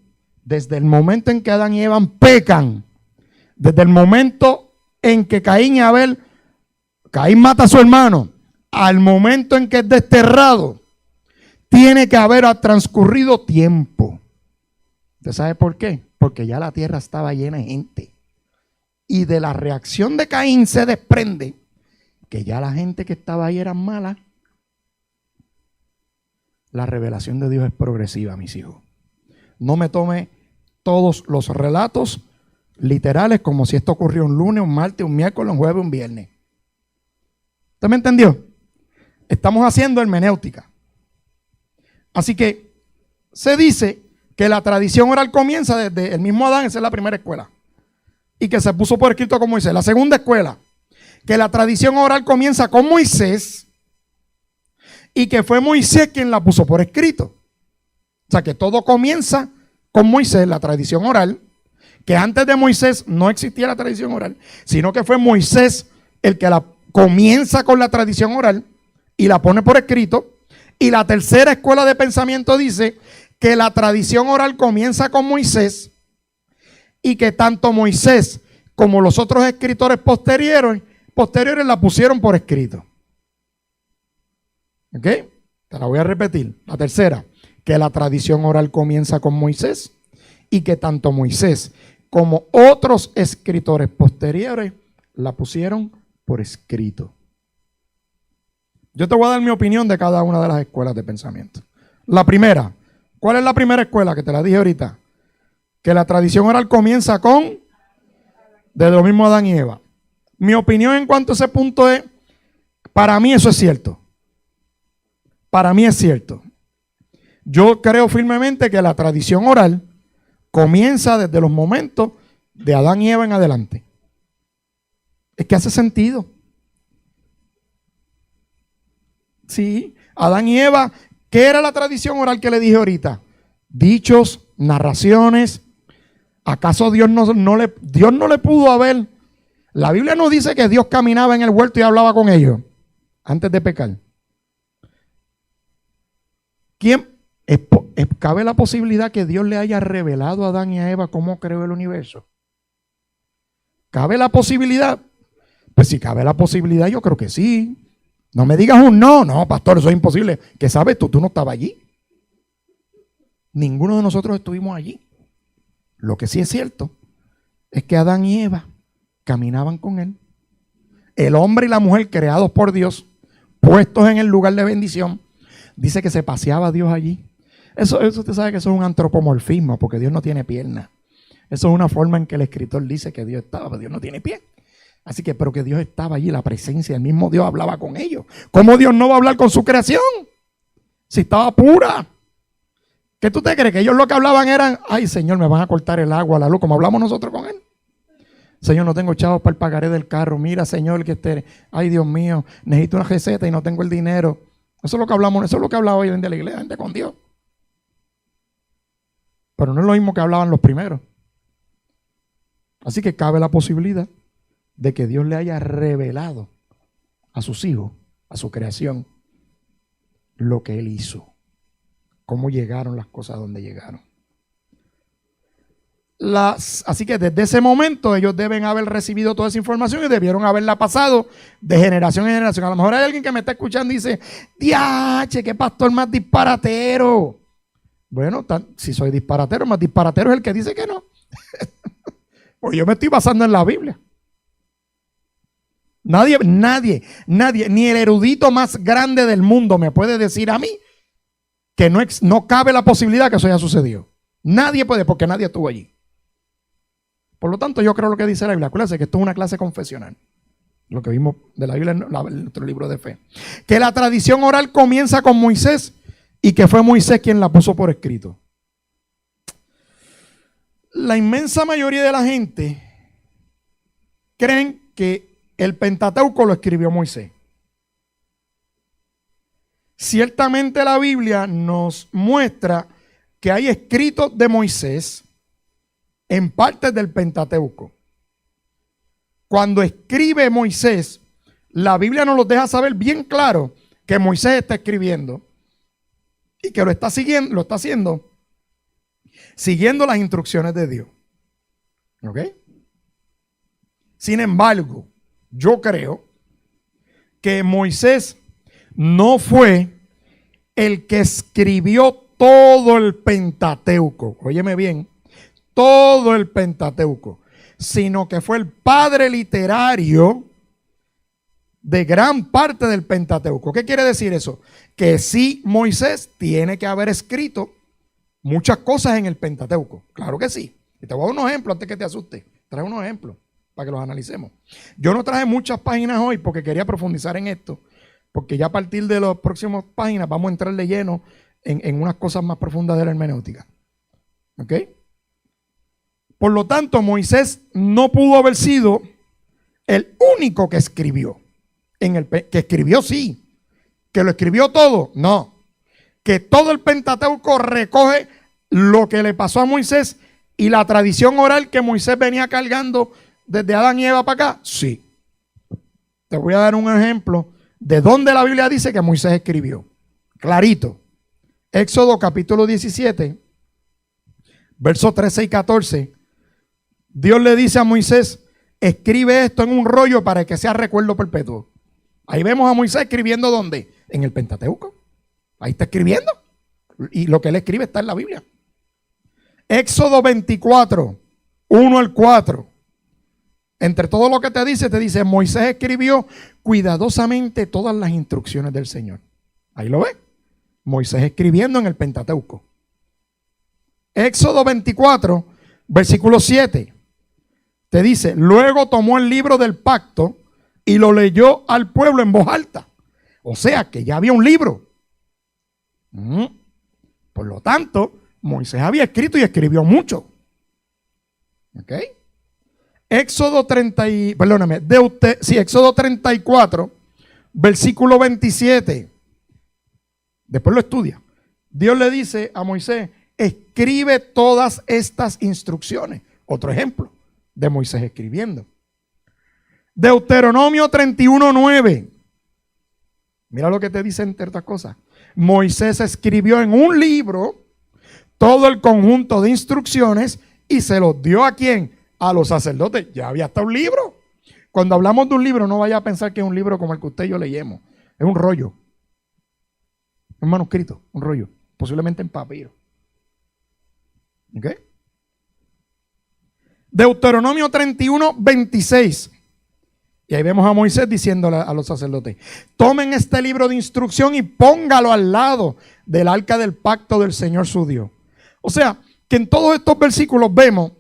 desde el momento en que Adán y Eva pecan, desde el momento en que Caín mata a su hermano, al momento en que es desterrado, tiene que haber transcurrido tiempo. ¿Usted sabe por qué? Porque ya la tierra estaba llena de gente. Y de la reacción de Caín se desprende que ya la gente que estaba ahí era mala. La revelación de Dios es progresiva, mis hijos. No me tome todos los relatos literales como si esto ocurrió un lunes, un martes, un miércoles, un jueves, un viernes. ¿Usted me entendió? Estamos haciendo hermenéutica. Así que se dice que la tradición oral comienza desde el mismo Adán, esa es la primera escuela, y que se puso por escrito con Moisés. La segunda escuela, que la tradición oral comienza con Moisés y que fue Moisés quien la puso por escrito. O sea que todo comienza con Moisés, la tradición oral, que antes de Moisés no existía la tradición oral, sino que fue Moisés el que la comienza con la tradición oral y la pone por escrito. Y la tercera escuela de pensamiento dice que la tradición oral comienza con Moisés y que tanto Moisés como los otros escritores posteriores la pusieron por escrito. ¿Ok? Te la voy a repetir. La tercera, que la tradición oral comienza con Moisés y que tanto Moisés como otros escritores posteriores la pusieron por escrito. Yo te voy a dar mi opinión de cada una de las escuelas de pensamiento. La primera, ¿cuál es la primera escuela que te la dije ahorita? Que la tradición oral comienza desde lo mismo Adán y Eva. Mi opinión en cuanto a ese punto es, para mí eso es cierto. Para mí es cierto. Yo creo firmemente que la tradición oral comienza desde los momentos de Adán y Eva en adelante. Es que hace sentido. Sí, Adán y Eva, ¿qué era la tradición oral que le dije ahorita? dichos, narraciones. ¿Acaso Dios no le pudo haber? La Biblia nos dice que Dios caminaba en el huerto y hablaba con ellos antes de pecar. ¿Cabe la posibilidad que Dios le haya revelado a Adán y a Eva cómo creó el universo? ¿Cabe la posibilidad? Pues si cabe la posibilidad, yo creo que sí. No me digas un no, pastor, eso es imposible. ¿Qué sabes tú? Tú no estabas allí. Ninguno de nosotros estuvimos allí. Lo que sí es cierto es que Adán y Eva caminaban con él. El hombre y la mujer creados por Dios, puestos en el lugar de bendición. Dice que se paseaba Dios allí. Eso usted sabe que eso es un antropomorfismo, porque Dios no tiene piernas. Eso es una forma en que el escritor dice que Dios estaba, pero Dios no tiene pie. Así que, pero que Dios estaba allí, la presencia, el mismo Dios hablaba con ellos. ¿Cómo Dios no va a hablar con su creación? Si estaba pura. ¿Qué tú te crees? Que ellos lo que hablaban eran, ay Señor, me van a cortar el agua, la luz, como hablamos nosotros con él. Señor, no tengo chavos para el pagaré del carro. Mira, Señor, ay Dios mío, necesito una receta y no tengo el dinero. Eso es lo que hablamos, eso es lo que hablaba hoy en día la iglesia, gente con Dios. Pero no es lo mismo que hablaban los primeros. Así que cabe la posibilidad de que Dios le haya revelado a sus hijos, a su creación, lo que Él hizo, cómo llegaron las cosas a donde llegaron. Así que desde ese momento ellos deben haber recibido toda esa información y debieron haberla pasado de generación en generación. A lo mejor hay alguien que me está escuchando y dice, ¡diache, qué pastor más disparatero! Bueno, si soy disparatero, más disparatero es el que dice que no. Pues yo me estoy basando en la Biblia. Nadie, ni el erudito más grande del mundo me puede decir a mí que no cabe la posibilidad que eso haya sucedido. Nadie puede, porque nadie estuvo allí. Por lo tanto, yo creo lo que dice la Biblia. Acuérdense que esto es una clase confesional. Lo que vimos de la Biblia en nuestro libro de fe. Que la tradición oral comienza con Moisés y que fue Moisés quien la puso por escrito. La inmensa mayoría de la gente creen que el Pentateuco lo escribió Moisés. Ciertamente la Biblia nos muestra que hay escritos de Moisés en partes del Pentateuco. Cuando escribe Moisés, la Biblia nos lo deja saber bien claro que Moisés está escribiendo y que lo está haciendo siguiendo las instrucciones de Dios. ¿Ok? Sin embargo, yo creo que Moisés no fue el que escribió todo el Pentateuco. Óyeme bien, todo el Pentateuco, sino que fue el padre literario de gran parte del Pentateuco. ¿Qué quiere decir eso? Que sí, Moisés tiene que haber escrito muchas cosas en el Pentateuco. Claro que sí. Y te voy a dar unos ejemplos antes que te asustes. Trae unos ejemplos para que los analicemos. Yo no traje muchas páginas hoy porque quería profundizar en esto, porque ya a partir de las próximas páginas vamos a entrar de lleno en unas cosas más profundas de la hermenéutica. ¿Ok? Por lo tanto, Moisés no pudo haber sido el único que escribió. Que escribió sí. Que lo escribió todo. No. Que todo el Pentateuco recoge lo que le pasó a Moisés y la tradición oral que Moisés venía cargando desde Adán y Eva para acá. Sí. Te voy a dar un ejemplo de dónde la Biblia dice que Moisés escribió. Clarito. Éxodo capítulo 17, versos 13 y 14. Dios le dice a Moisés, escribe esto en un rollo para que sea recuerdo perpetuo. Ahí vemos a Moisés escribiendo ¿dónde? En el Pentateuco. Ahí está escribiendo. Y lo que él escribe está en la Biblia. Éxodo 24, 1 al 4. Entre todo lo que te dice, Moisés escribió cuidadosamente todas las instrucciones del Señor. Ahí lo ves. Moisés escribiendo en el Pentateuco. Éxodo 24, versículo 7. Te dice, luego tomó el libro del pacto y lo leyó al pueblo en voz alta. O sea que ya había un libro. Por lo tanto, Moisés había escrito y escribió mucho. ¿Ok? Éxodo 34, versículo 27. Después lo estudia. Dios le dice a Moisés, escribe todas estas instrucciones. Otro ejemplo de Moisés escribiendo. Deuteronomio 31:9. Mira lo que te dice entre otras cosas. Moisés escribió en un libro todo el conjunto de instrucciones y se los dio ¿a quién? A los sacerdotes. Ya había hasta un libro. Cuando hablamos de un libro, no vaya a pensar que es un libro como el que usted y yo leemos. Es un rollo. Un manuscrito, un rollo. Posiblemente en papiro. ¿Ok? Deuteronomio 31:26. Y ahí vemos a Moisés diciéndole a los sacerdotes: tomen este libro de instrucción y póngalo al lado del arca del pacto del Señor su Dios. O sea, que en todos estos versículos vemos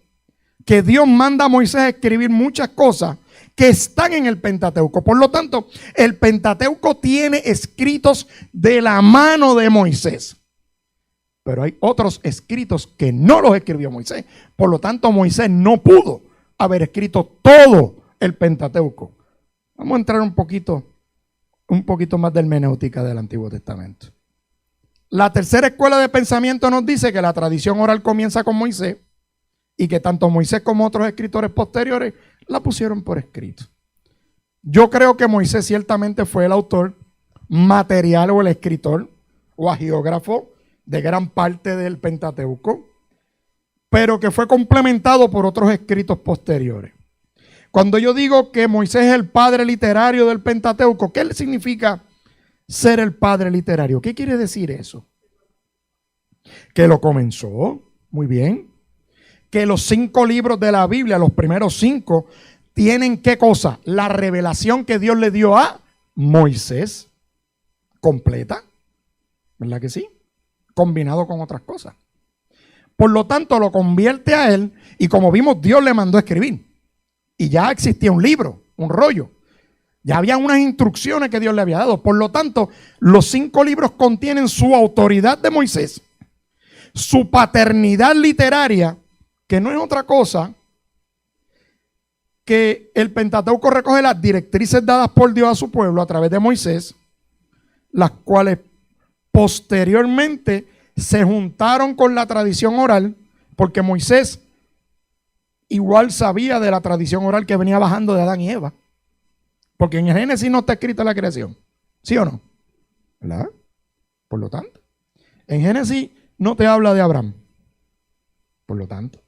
que Dios manda a Moisés a escribir muchas cosas que están en el Pentateuco. Por lo tanto, el Pentateuco tiene escritos de la mano de Moisés. Pero hay otros escritos que no los escribió Moisés. Por lo tanto, Moisés no pudo haber escrito todo el Pentateuco. Vamos a entrar un poquito más de hermenéutica del Antiguo Testamento. La tercera escuela de pensamiento nos dice que la tradición oral comienza con Moisés y que tanto Moisés como otros escritores posteriores la pusieron por escrito. Yo creo que Moisés ciertamente fue el autor material o el escritor o agiógrafo de gran parte del Pentateuco, pero que fue complementado por otros escritos posteriores. Cuando yo digo que Moisés es el padre literario del Pentateuco, ¿qué significa ser el padre literario? ¿Qué quiere decir eso? Que lo comenzó, muy bien. Que los 5 libros de la Biblia, los primeros 5, tienen ¿qué cosa? La revelación que Dios le dio a Moisés, completa, ¿verdad que sí? Combinado con otras cosas. Por lo tanto, lo convierte a él y como vimos, Dios le mandó a escribir. Y ya existía un libro, un rollo. Ya había unas instrucciones que Dios le había dado. Por lo tanto, los 5 libros contienen su autoridad de Moisés, su paternidad literaria, que no es otra cosa que el Pentateuco recoge las directrices dadas por Dios a su pueblo a través de Moisés, las cuales posteriormente se juntaron con la tradición oral, porque Moisés igual sabía de la tradición oral que venía bajando de Adán y Eva, porque en Génesis no está escrita la creación, ¿sí o no? ¿Verdad? Por lo tanto, en Génesis no te habla de Abraham. Por lo tanto,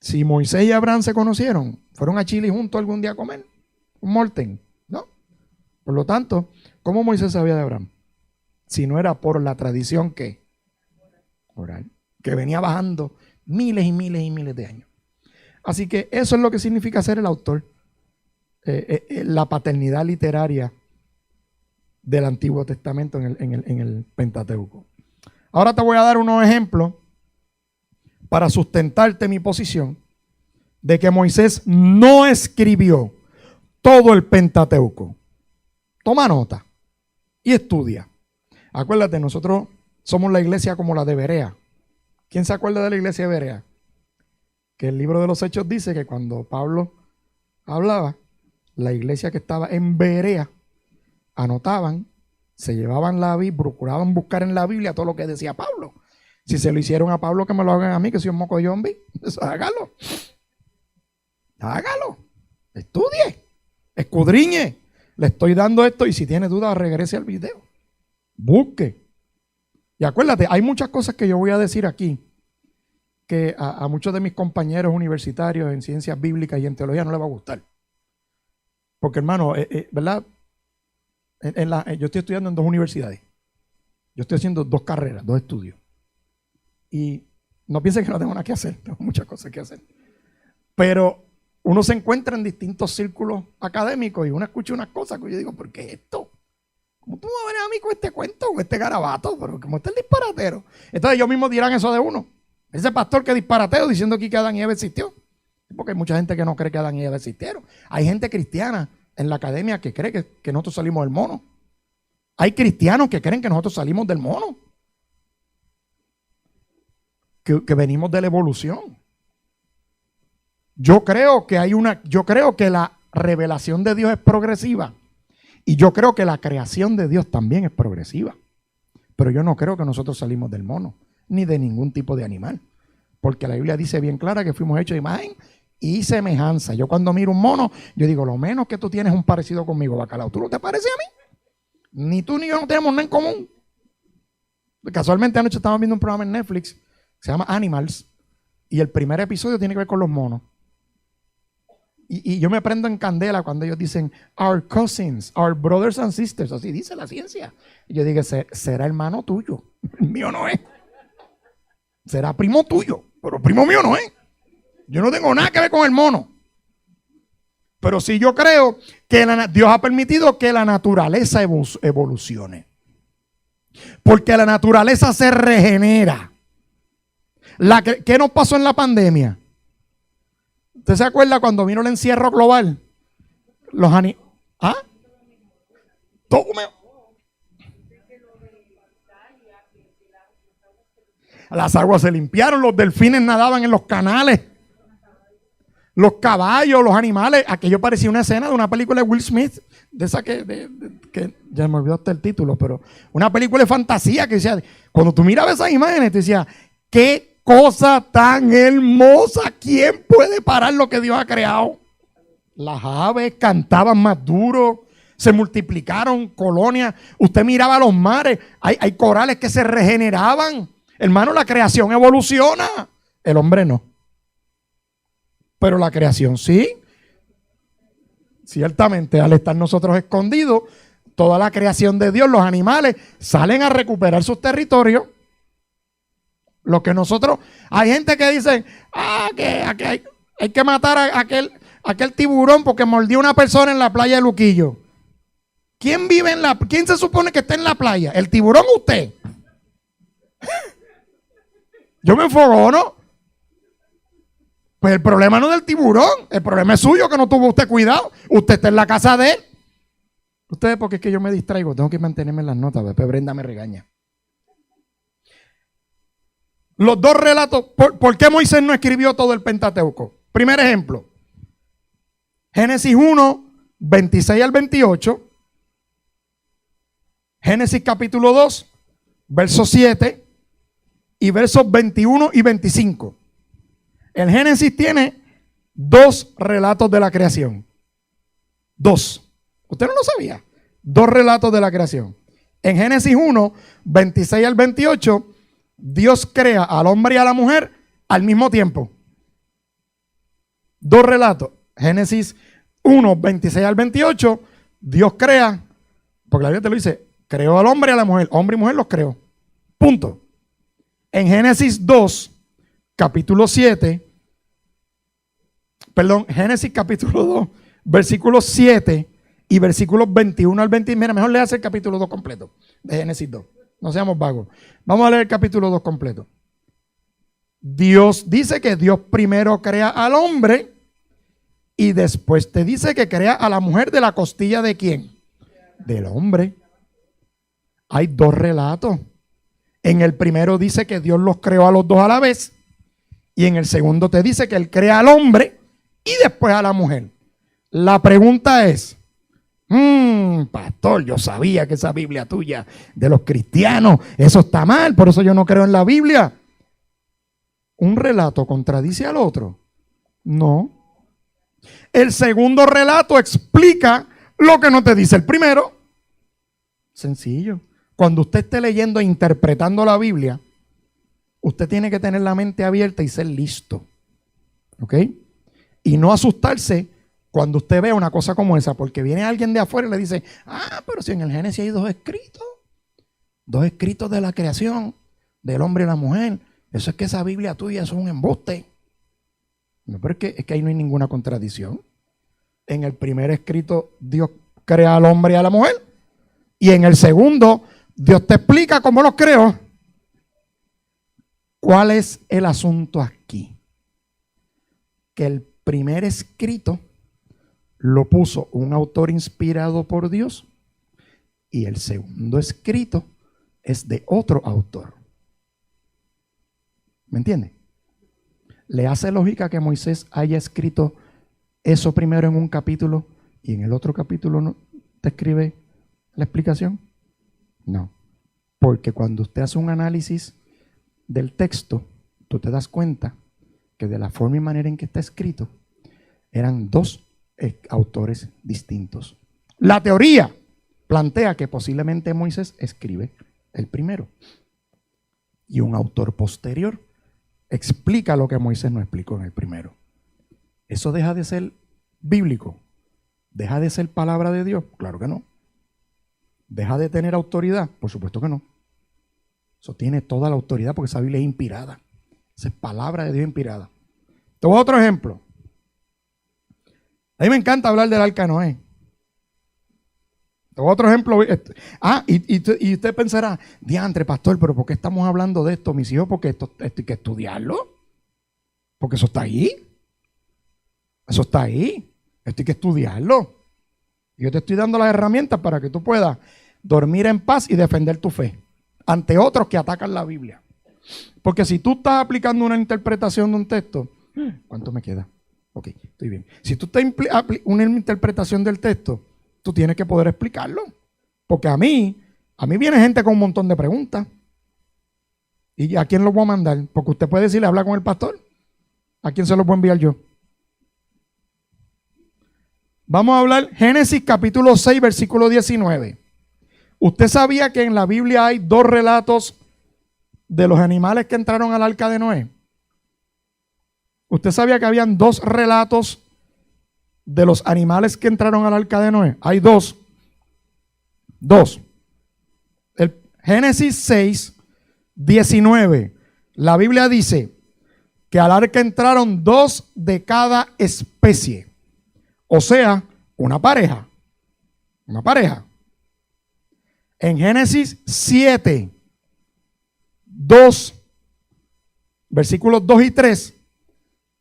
si Moisés y Abraham se conocieron, fueron a Chile juntos algún día a comer, un molten, ¿no? Por lo tanto, ¿cómo Moisés sabía de Abraham? Si no era por la tradición que oral, que venía bajando miles y miles y miles de años. Así que eso es lo que significa ser el autor, la paternidad literaria del Antiguo Testamento en el Pentateuco. Ahora te voy a dar unos ejemplos para sustentarte mi posición de que Moisés no escribió todo el Pentateuco. Toma nota y estudia. Acuérdate, nosotros somos la iglesia como la de Berea. ¿Quién se acuerda de la iglesia de Berea? Que el libro de los Hechos dice que cuando Pablo hablaba, la iglesia que estaba en Berea anotaban, se llevaban la Biblia, procuraban buscar en la Biblia todo lo que decía Pablo. Si se lo hicieron a Pablo, que me lo hagan a mí, que soy un moco de zombi. Hágalo. Hágalo. Estudie. Escudriñe. Le estoy dando esto y si tiene dudas, regrese al video. Busque. Y acuérdate, hay muchas cosas que yo voy a decir aquí que a muchos de mis compañeros universitarios en ciencias bíblicas y en teología no les va a gustar. Porque, hermano, ¿verdad? Yo estoy estudiando en 2 universidades. Yo estoy haciendo 2 carreras, 2 estudios. Y no piensen que no tengo nada que hacer, tengo muchas cosas que hacer. Pero uno se encuentra en distintos círculos académicos y uno escucha unas cosas que yo digo, ¿por qué es esto? ¿Cómo tú me vas a venir a mí con este cuento, con este garabato? Pero como está el disparatero. Entonces ellos mismos dirán eso de uno. Ese pastor que disparateo diciendo aquí que Adán y Eva existió. Porque hay mucha gente que no cree que Adán y Eva existieron. Hay gente cristiana en la academia que cree que nosotros salimos del mono. Hay cristianos que creen que nosotros salimos del mono. Que venimos de la evolución. Yo creo que la revelación de Dios es progresiva. Y yo creo que la creación de Dios también es progresiva. Pero yo no creo que nosotros salimos del mono. ni de ningún tipo de animal. Porque la Biblia dice bien clara que fuimos hechos de imagen y semejanza. Yo cuando miro un mono, yo digo, lo menos que tú tienes un parecido conmigo, bacalao. ¿Tú no te pareces a mí? Ni tú ni yo no tenemos nada en común. Casualmente anoche estábamos viendo un programa en Netflix, se llama Animals, y el primer episodio tiene que ver con los monos. Y yo me prendo en candela cuando ellos dicen, our cousins, our brothers and sisters, así dice la ciencia. Y yo digo, será hermano tuyo, el mío no es. Será primo tuyo, pero primo mío no es. Yo no tengo nada que ver con el mono. Pero sí yo creo que Dios ha permitido que la naturaleza evolucione. Porque la naturaleza se regenera. ¿Qué nos pasó en la pandemia? ¿Usted se acuerda cuando vino el encierro global? Los ¿ah? Las aguas se limpiaron, los delfines nadaban en los canales, los caballos, los animales. Aquello parecía una escena de una película de Will Smith, de esa que ya me olvidó hasta el título, pero una película de fantasía que decía, cuando tú mirabas esas imágenes, te decía, qué cosa tan hermosa, ¿quién puede parar lo que Dios ha creado? Las aves cantaban más duro, se multiplicaron colonias. Usted miraba los mares, hay corales que se regeneraban. Hermano, la creación evoluciona, el hombre no. Pero la creación sí. Ciertamente, al estar nosotros escondidos, toda la creación de Dios, los animales, salen a recuperar sus territorios. Lo que nosotros, hay gente que dice, que hay que matar a aquel tiburón porque mordió a una persona en la playa de Luquillo. ¿Quién se supone que está en la playa? ¿El tiburón o usted? Yo me enfogono. Pues el problema no es del tiburón, el problema es suyo que no tuvo usted cuidado. Usted está en la casa de él. Ustedes, porque es que yo me distraigo, tengo que mantenerme en las notas, después Brenda me regaña. Los dos relatos, ¿por qué Moisés no escribió todo el Pentateuco? Primer ejemplo, Génesis 1, 26 al 28, Génesis capítulo 2, versos 7 y versos 21 y 25. El Génesis tiene dos relatos de la creación. Dos. Usted no lo sabía. Dos relatos de la creación. En Génesis 1, 26 al 28, Dios crea al hombre y a la mujer al mismo tiempo. Dos relatos. Génesis 1, 26 al 28, Dios crea, porque la Biblia te lo dice, creó al hombre y a la mujer. Hombre y mujer los creó. Punto. En Génesis 2, capítulo 7, Génesis capítulo 2, versículos 7 y versículos 21 al 20. Mira, mejor léase el capítulo 2 completo de Génesis 2. No seamos vagos. Vamos a leer el capítulo 2 completo. Dios dice que Dios primero crea al hombre y después te dice que crea a la mujer de la costilla ¿de quién? Del hombre. Hay dos relatos. En el primero dice que Dios los creó a los dos a la vez y en el segundo te dice que Él crea al hombre y después a la mujer. La pregunta es, pastor, yo sabía que esa Biblia tuya de los cristianos, eso está mal, por eso yo no creo en la Biblia. ¿Un relato contradice al otro? No. El segundo relato explica lo que no te dice el primero. Sencillo. Cuando usted esté leyendo e interpretando la Biblia, usted tiene que tener la mente abierta y ser listo. ¿Ok? Y no asustarse cuando usted vea una cosa como esa, porque viene alguien de afuera y le dice, pero si en el Génesis hay dos escritos de la creación, del hombre y la mujer, eso es que esa Biblia tuya es un embuste. No, pero es que ahí no hay ninguna contradicción. En el primer escrito Dios crea al hombre y a la mujer, y en el segundo Dios te explica cómo los creó. ¿Cuál es el asunto aquí? Que el primer escrito lo puso un autor inspirado por Dios y el segundo escrito es de otro autor. ¿Me entiende? ¿Le hace lógica que Moisés haya escrito eso primero en un capítulo y en el otro capítulo no te escribe la explicación? No, porque cuando usted hace un análisis del texto, tú te das cuenta que de la forma y manera en que está escrito, eran dos autores distintos. La teoría plantea que posiblemente Moisés escribe el primero y un autor posterior explica lo que Moisés no explicó en el primero. ¿Eso deja de ser bíblico? ¿Deja de ser palabra de Dios? Claro que no. ¿Deja de tener autoridad? Por supuesto que no. Eso tiene toda la autoridad porque esa Biblia es inspirada. Esa es palabra de Dios inspirada. Te voy a otro ejemplo. A mí me encanta hablar del arca de Noé. Te voy a otro ejemplo. Y usted pensará, diantre, pastor, pero ¿por qué estamos hablando de esto, mis hijos? Porque esto hay que estudiarlo. Porque eso está ahí. Eso está ahí. Esto hay que estudiarlo. Yo te estoy dando las herramientas para que tú puedas dormir en paz y defender tu fe ante otros que atacan la Biblia. Porque si tú estás aplicando una interpretación de un texto, ¿cuánto me queda? Ok, estoy bien. Si tú estás una interpretación del texto, tú tienes que poder explicarlo. Porque a mí viene gente con un montón de preguntas. ¿Y a quién lo voy a mandar? Porque usted puede decirle, habla con el pastor. ¿A quién se lo puedo enviar yo? Vamos a hablar Génesis capítulo 6, versículo 19. ¿Usted sabía que en la Biblia hay dos relatos de los animales que entraron al arca de Noé? ¿Usted sabía que habían dos relatos de los animales que entraron al arca de Noé? Hay dos. Dos. El Génesis 6, 19. La Biblia dice que al arca entraron dos de cada especie. O sea, una pareja. Una pareja. En Génesis 7, 2, versículos 2 y 3,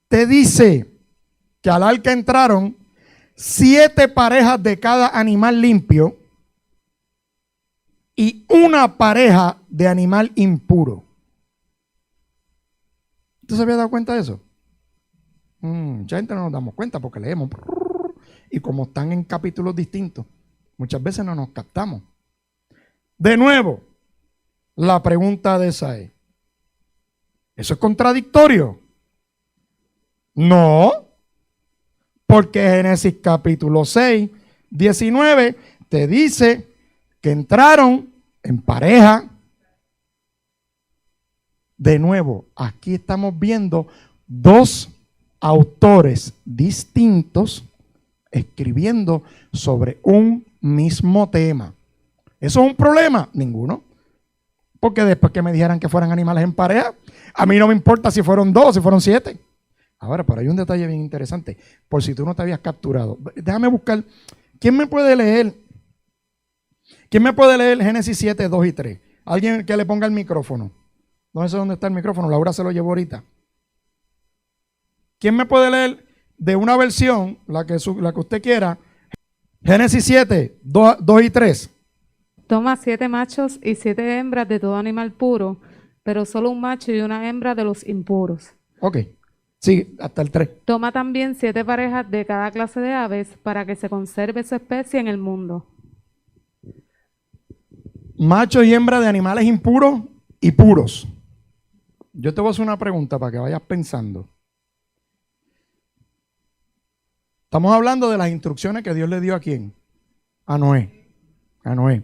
te dice que al arca entraron 7 parejas de cada animal limpio y una pareja de animal impuro. ¿Usted se había dado cuenta de eso? Mucha gente no nos damos cuenta porque leemos y como están en capítulos distintos, muchas veces no nos captamos. De nuevo, la pregunta de esa es, ¿eso es contradictorio? No, porque Génesis capítulo 6, 19 te dice que entraron en pareja. De nuevo, aquí estamos viendo dos autores distintos escribiendo sobre un mismo tema. ¿Eso es un problema? Ninguno. Porque después que me dijeran que fueran animales en pareja, a mí no me importa si fueron 2 o si fueron 7. Ahora, pero hay un detalle bien interesante. Por si tú no te habías capturado. Déjame buscar. ¿Quién me puede leer? ¿Quién me puede leer Génesis 7, 2 y 3? Alguien que le ponga el micrófono. No sé dónde está el micrófono. Laura se lo llevó ahorita. ¿Quién me puede leer de una versión, la que usted quiera? Génesis 7, 2 y 3. Toma 7 machos y 7 hembras de todo animal puro, pero solo un macho y una hembra de los impuros. Ok, sí, hasta el 3. Toma también 7 parejas de cada clase de aves para que se conserve su especie en el mundo. Macho y hembra de animales impuros y puros. Yo te voy a hacer una pregunta para que vayas pensando. Estamos hablando de las instrucciones que Dios le dio a quién? A Noé. A Noé.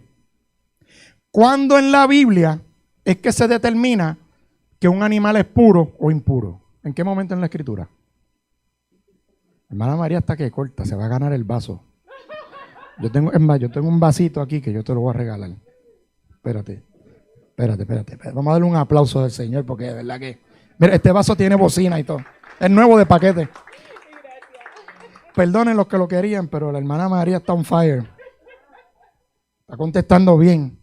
¿Cuándo en la Biblia es que se determina que un animal es puro o impuro? ¿En qué momento en la Escritura? Hermana María está que corta, se va a ganar el vaso. Yo tengo un vasito aquí que yo te lo voy a regalar. Espérate. Vamos a darle un aplauso al Señor porque de verdad que... Mira, este vaso tiene bocina y todo. Es nuevo de paquete. Perdonen los que lo querían, pero la hermana María está on fire. Está contestando bien.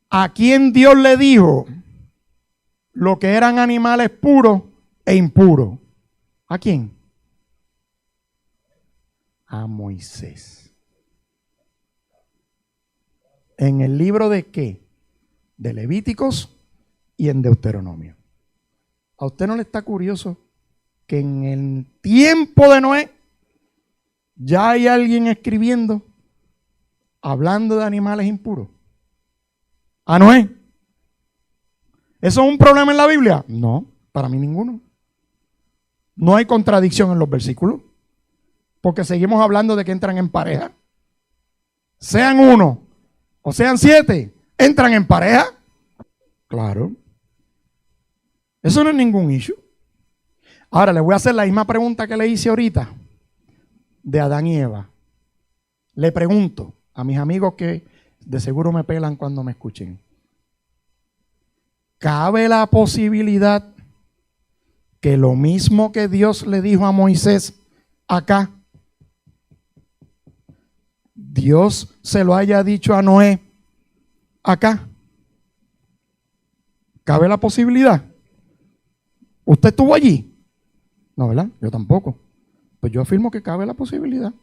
¿A quién Dios le dijo lo que eran animales puros e impuros? ¿A quién? A Moisés. ¿En el libro de qué? De Levíticos y en Deuteronomio. ¿A usted no le está curioso que en el tiempo de Noé ya hay alguien escribiendo, hablando de animales impuros? a Noé. ¿Eso es un problema en la Biblia? No, para mí ninguno. No hay contradicción en los versículos, porque seguimos hablando de que entran en pareja. Sean 1 o sean 7, ¿entran en pareja? Claro. Eso no es ningún issue. Ahora le voy a hacer la misma pregunta que le hice ahorita de Adán y Eva. Le pregunto a mis amigos que de seguro me pelan cuando me escuchen. ¿Cabe la posibilidad que lo mismo que Dios le dijo a Moisés acá, Dios se lo haya dicho a Noé acá? ¿Cabe la posibilidad? ¿Usted estuvo allí? No, ¿verdad? Yo tampoco. Pues yo afirmo que cabe la posibilidad.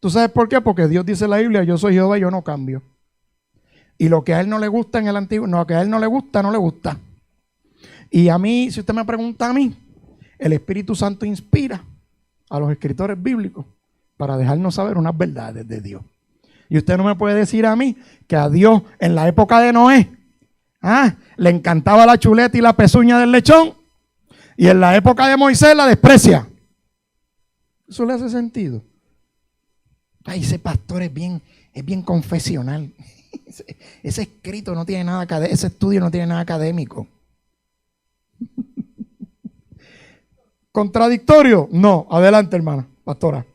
¿Tú sabes por qué? Porque Dios dice en la Biblia, yo soy Jehová y yo no cambio. Y lo que a él no le gusta en el antiguo, no, que a él no le gusta, no le gusta. Y a mí, si usted me pregunta a mí, el Espíritu Santo inspira a los escritores bíblicos para dejarnos saber unas verdades de Dios. Y usted no me puede decir a mí que a Dios en la época de Noé, le encantaba la chuleta y la pezuña del lechón, y en la época de Moisés la desprecia. ¿Eso le hace sentido? Ay, ese pastor es bien confesional. Ese escrito no tiene nada académico, ese estudio no tiene nada académico. ¿Contradictorio? No. Adelante, hermana, pastora.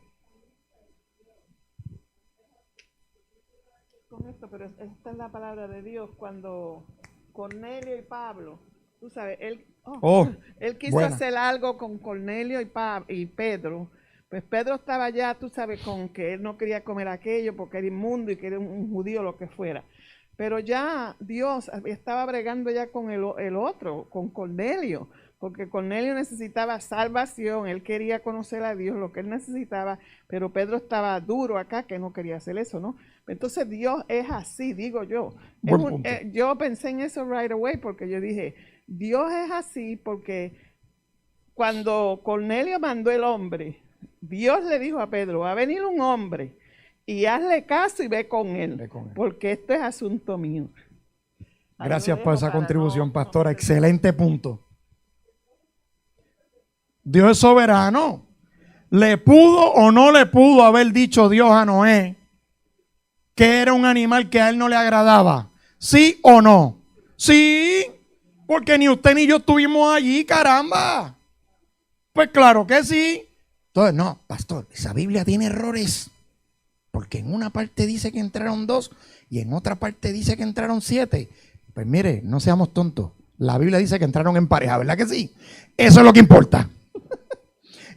Con esto, pero esta es la palabra de Dios. Cuando Cornelio y Pablo, tú sabes, él quiso hacer algo con Cornelio y Pedro. Pues Pedro estaba ya, tú sabes, con que él no quería comer aquello porque era inmundo y que era un judío, lo que fuera. Pero ya Dios estaba bregando ya con el otro, con Cornelio, porque Cornelio necesitaba salvación, él quería conocer a Dios, lo que él necesitaba, pero Pedro estaba duro acá, que no quería hacer eso, ¿no? Entonces Dios es así, digo yo. Yo pensé en eso right away, porque yo dije, Dios es así porque cuando Cornelio mandó el hombre, Dios le dijo a Pedro, va a venir un hombre y hazle caso y ve con él, porque esto es asunto mío. Gracias por esa contribución, pastora. Excelente punto. Dios es soberano. ¿Le pudo o no le pudo haber dicho Dios a Noé que era un animal que a él no le agradaba? ¿Sí o no? Sí, porque ni usted ni yo estuvimos allí, caramba. Pues claro que sí. Entonces, no, pastor, esa Biblia tiene errores. Porque en una parte dice que entraron 2 y en otra parte dice que entraron 7. Pues mire, no seamos tontos. La Biblia dice que entraron en pareja, ¿verdad que sí? Eso es lo que importa.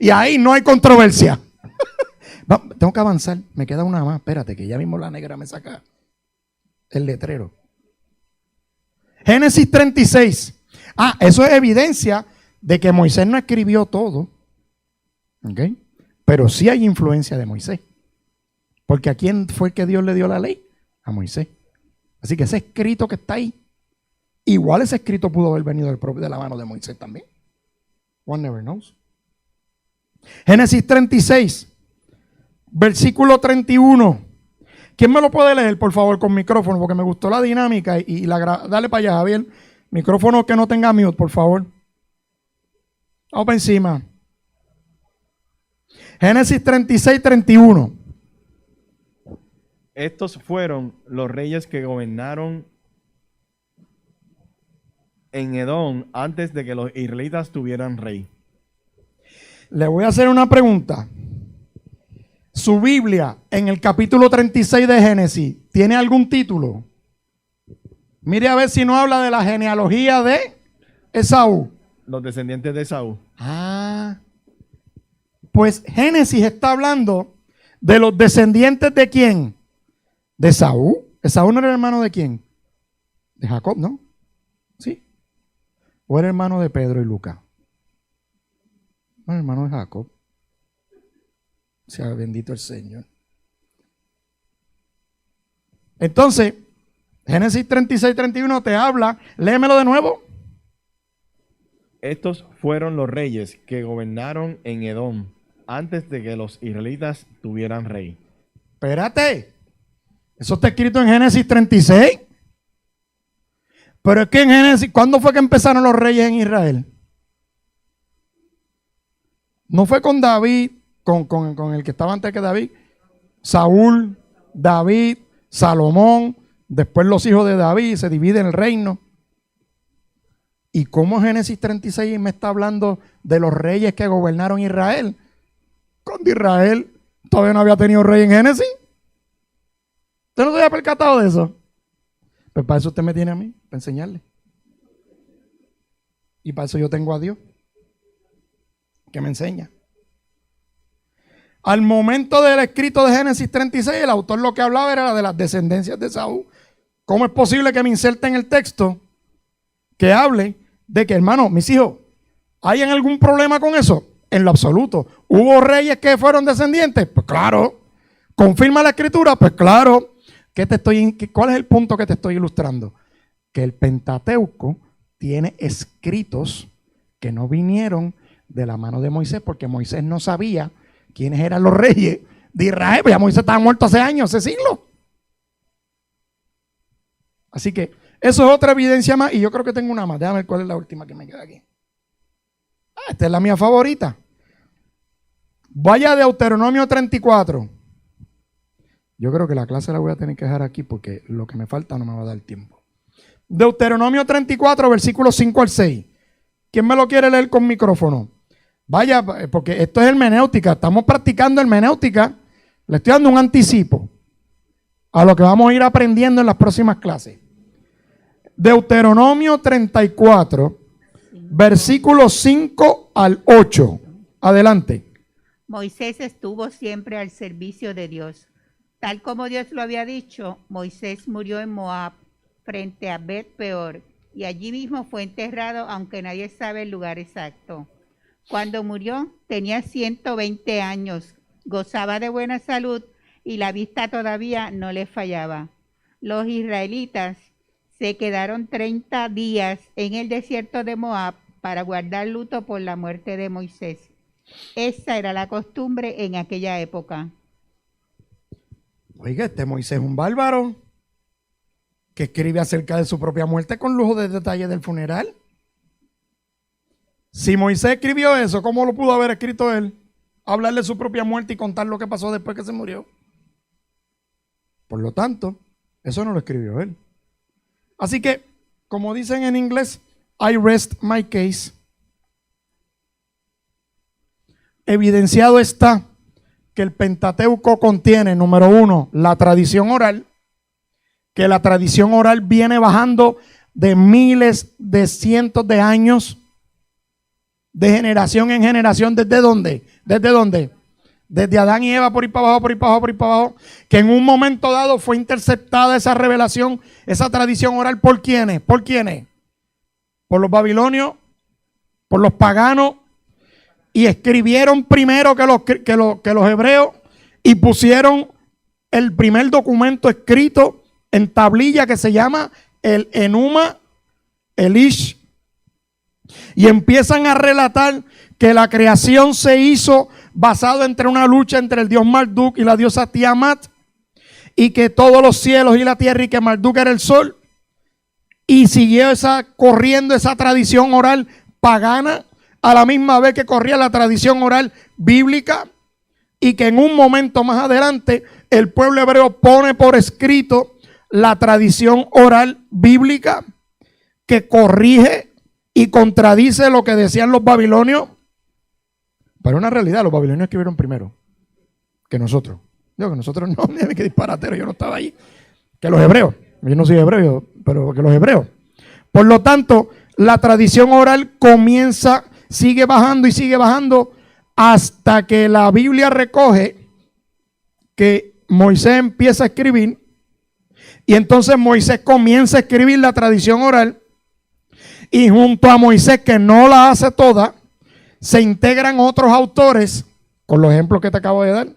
Y ahí no hay controversia. Tengo que avanzar. Me queda una más. Espérate, que ya mismo la negra me saca el letrero. Génesis 36. Eso es evidencia de que Moisés no escribió todo. ¿Ok? Pero sí hay influencia de Moisés. Porque ¿a quién fue que Dios le dio la ley? A Moisés. Así que ese escrito que está ahí, igual ese escrito pudo haber venido de la mano de Moisés también. One never knows. Génesis 36, versículo 31. ¿Quién me lo puede leer, por favor, con micrófono? Porque me gustó la dinámica dale para allá, Javier. Micrófono que no tenga mute, por favor. Vamos para encima. Génesis 36, 31. Estos fueron los reyes que gobernaron en Edom antes de que los israelitas tuvieran rey. Le voy a hacer una pregunta. ¿Su Biblia en el capítulo 36 de Génesis tiene algún título? Mire a ver si no habla de la genealogía de Esaú. Los descendientes de Esaú. Pues Génesis está hablando de los descendientes de ¿quién? De Esaú. ¿Esaú no era hermano de quién? De Jacob, ¿no? ¿Sí? ¿O era hermano de Pedro y Lucas? No, hermano de Jacob. Sea bendito el Señor. Entonces, Génesis 36, 31 te habla, léemelo de nuevo. Estos fueron los reyes que gobernaron en Edom antes de que los israelitas tuvieran rey. Espérate. Eso está escrito en Génesis 36. Pero es que en Génesis, ¿cuándo fue que empezaron los reyes en Israel? No fue con David, con el que estaba antes que David. Saúl, David, Salomón, después los hijos de David, se divide el reino. ¿Y cómo Génesis 36 me está hablando de los reyes que gobernaron Israel? Cuando Israel todavía no había tenido rey en Génesis. ¿Usted no se había percatado de eso? Pues para eso usted me tiene a mí, para enseñarle. Y para eso yo tengo a Dios, que me enseña. Al momento del escrito de Génesis 36, el autor lo que hablaba era de las descendencias de Saúl. ¿Cómo es posible que me inserte en el texto que hable de que, hermano, mis hijos, ¿hay algún problema con eso? En lo absoluto. ¿Hubo reyes que fueron descendientes? Pues claro. ¿Confirma la escritura? Pues claro. ¿Cuál es el punto que te estoy ilustrando? Que el Pentateuco tiene escritos que no vinieron de la mano de Moisés, porque Moisés no sabía quiénes eran los reyes de Israel. Ya Moisés estaba muerto hace años, hace siglos. Así que eso es otra evidencia más. Y yo creo que tengo una más. Déjame ver cuál es la última que me queda aquí. Esta es la mía favorita. Vaya a Deuteronomio 34. Yo creo que la clase la voy a tener que dejar aquí porque lo que me falta no me va a dar tiempo. Deuteronomio 34, versículos 5 al 6. ¿Quién me lo quiere leer con micrófono? Vaya, porque esto es hermenéutica. Estamos practicando hermenéutica. Le estoy dando un anticipo a lo que vamos a ir aprendiendo en las próximas clases. Deuteronomio 34, versículos 5 al 8. Adelante. Moisés estuvo siempre al servicio de Dios. Tal como Dios lo había dicho, Moisés murió en Moab, frente a Bet Peor, y allí mismo fue enterrado, aunque nadie sabe el lugar exacto. Cuando murió, tenía 120 años, gozaba de buena salud y la vista todavía no le fallaba. Los israelitas se quedaron 30 días en el desierto de Moab para guardar luto por la muerte de Moisés. Esa era la costumbre en aquella época. Oiga, este Moisés es un bárbaro que escribe acerca de su propia muerte con lujo de detalle del funeral. Si Moisés escribió eso, ¿cómo lo pudo haber escrito él? Hablar de su propia muerte y contar lo que pasó después que se murió. Por lo tanto, eso no lo escribió él. Así que, como dicen en inglés, I rest my case. Evidenciado está que el Pentateuco contiene, número uno, la tradición oral, que la tradición oral viene bajando de miles, de cientos de años, de generación en generación. ¿Desde dónde? ¿Desde dónde? Desde Adán y Eva, por ir para abajo, por ir para abajo, por ir para abajo, que en un momento dado fue interceptada esa revelación, esa tradición oral. ¿Por quiénes? ¿Por quiénes? Por los babilonios, por los paganos, y escribieron primero que los hebreos y pusieron el primer documento escrito en tablilla que se llama el Enuma Elish. Y empiezan a relatar que la creación se hizo basado entre una lucha entre el dios Marduk y la diosa Tiamat, y que todos los cielos y la tierra, y que Marduk era el sol, y siguió corriendo esa tradición oral pagana a la misma vez que corría la tradición oral bíblica, y que en un momento más adelante el pueblo hebreo pone por escrito la tradición oral bíblica que corrige y contradice lo que decían los babilonios. Pero una realidad, los babilonios escribieron primero que nosotros. Digo que nosotros no, mire qué disparatero, yo no estaba ahí. Que los hebreos, yo no soy hebreo, pero que los hebreos. Por lo tanto, la tradición oral sigue bajando hasta que la Biblia recoge que Moisés empieza a escribir, y entonces Moisés comienza a escribir la tradición oral, y junto a Moisés, que no la hace toda, se integran otros autores, con los ejemplos que te acabo de dar,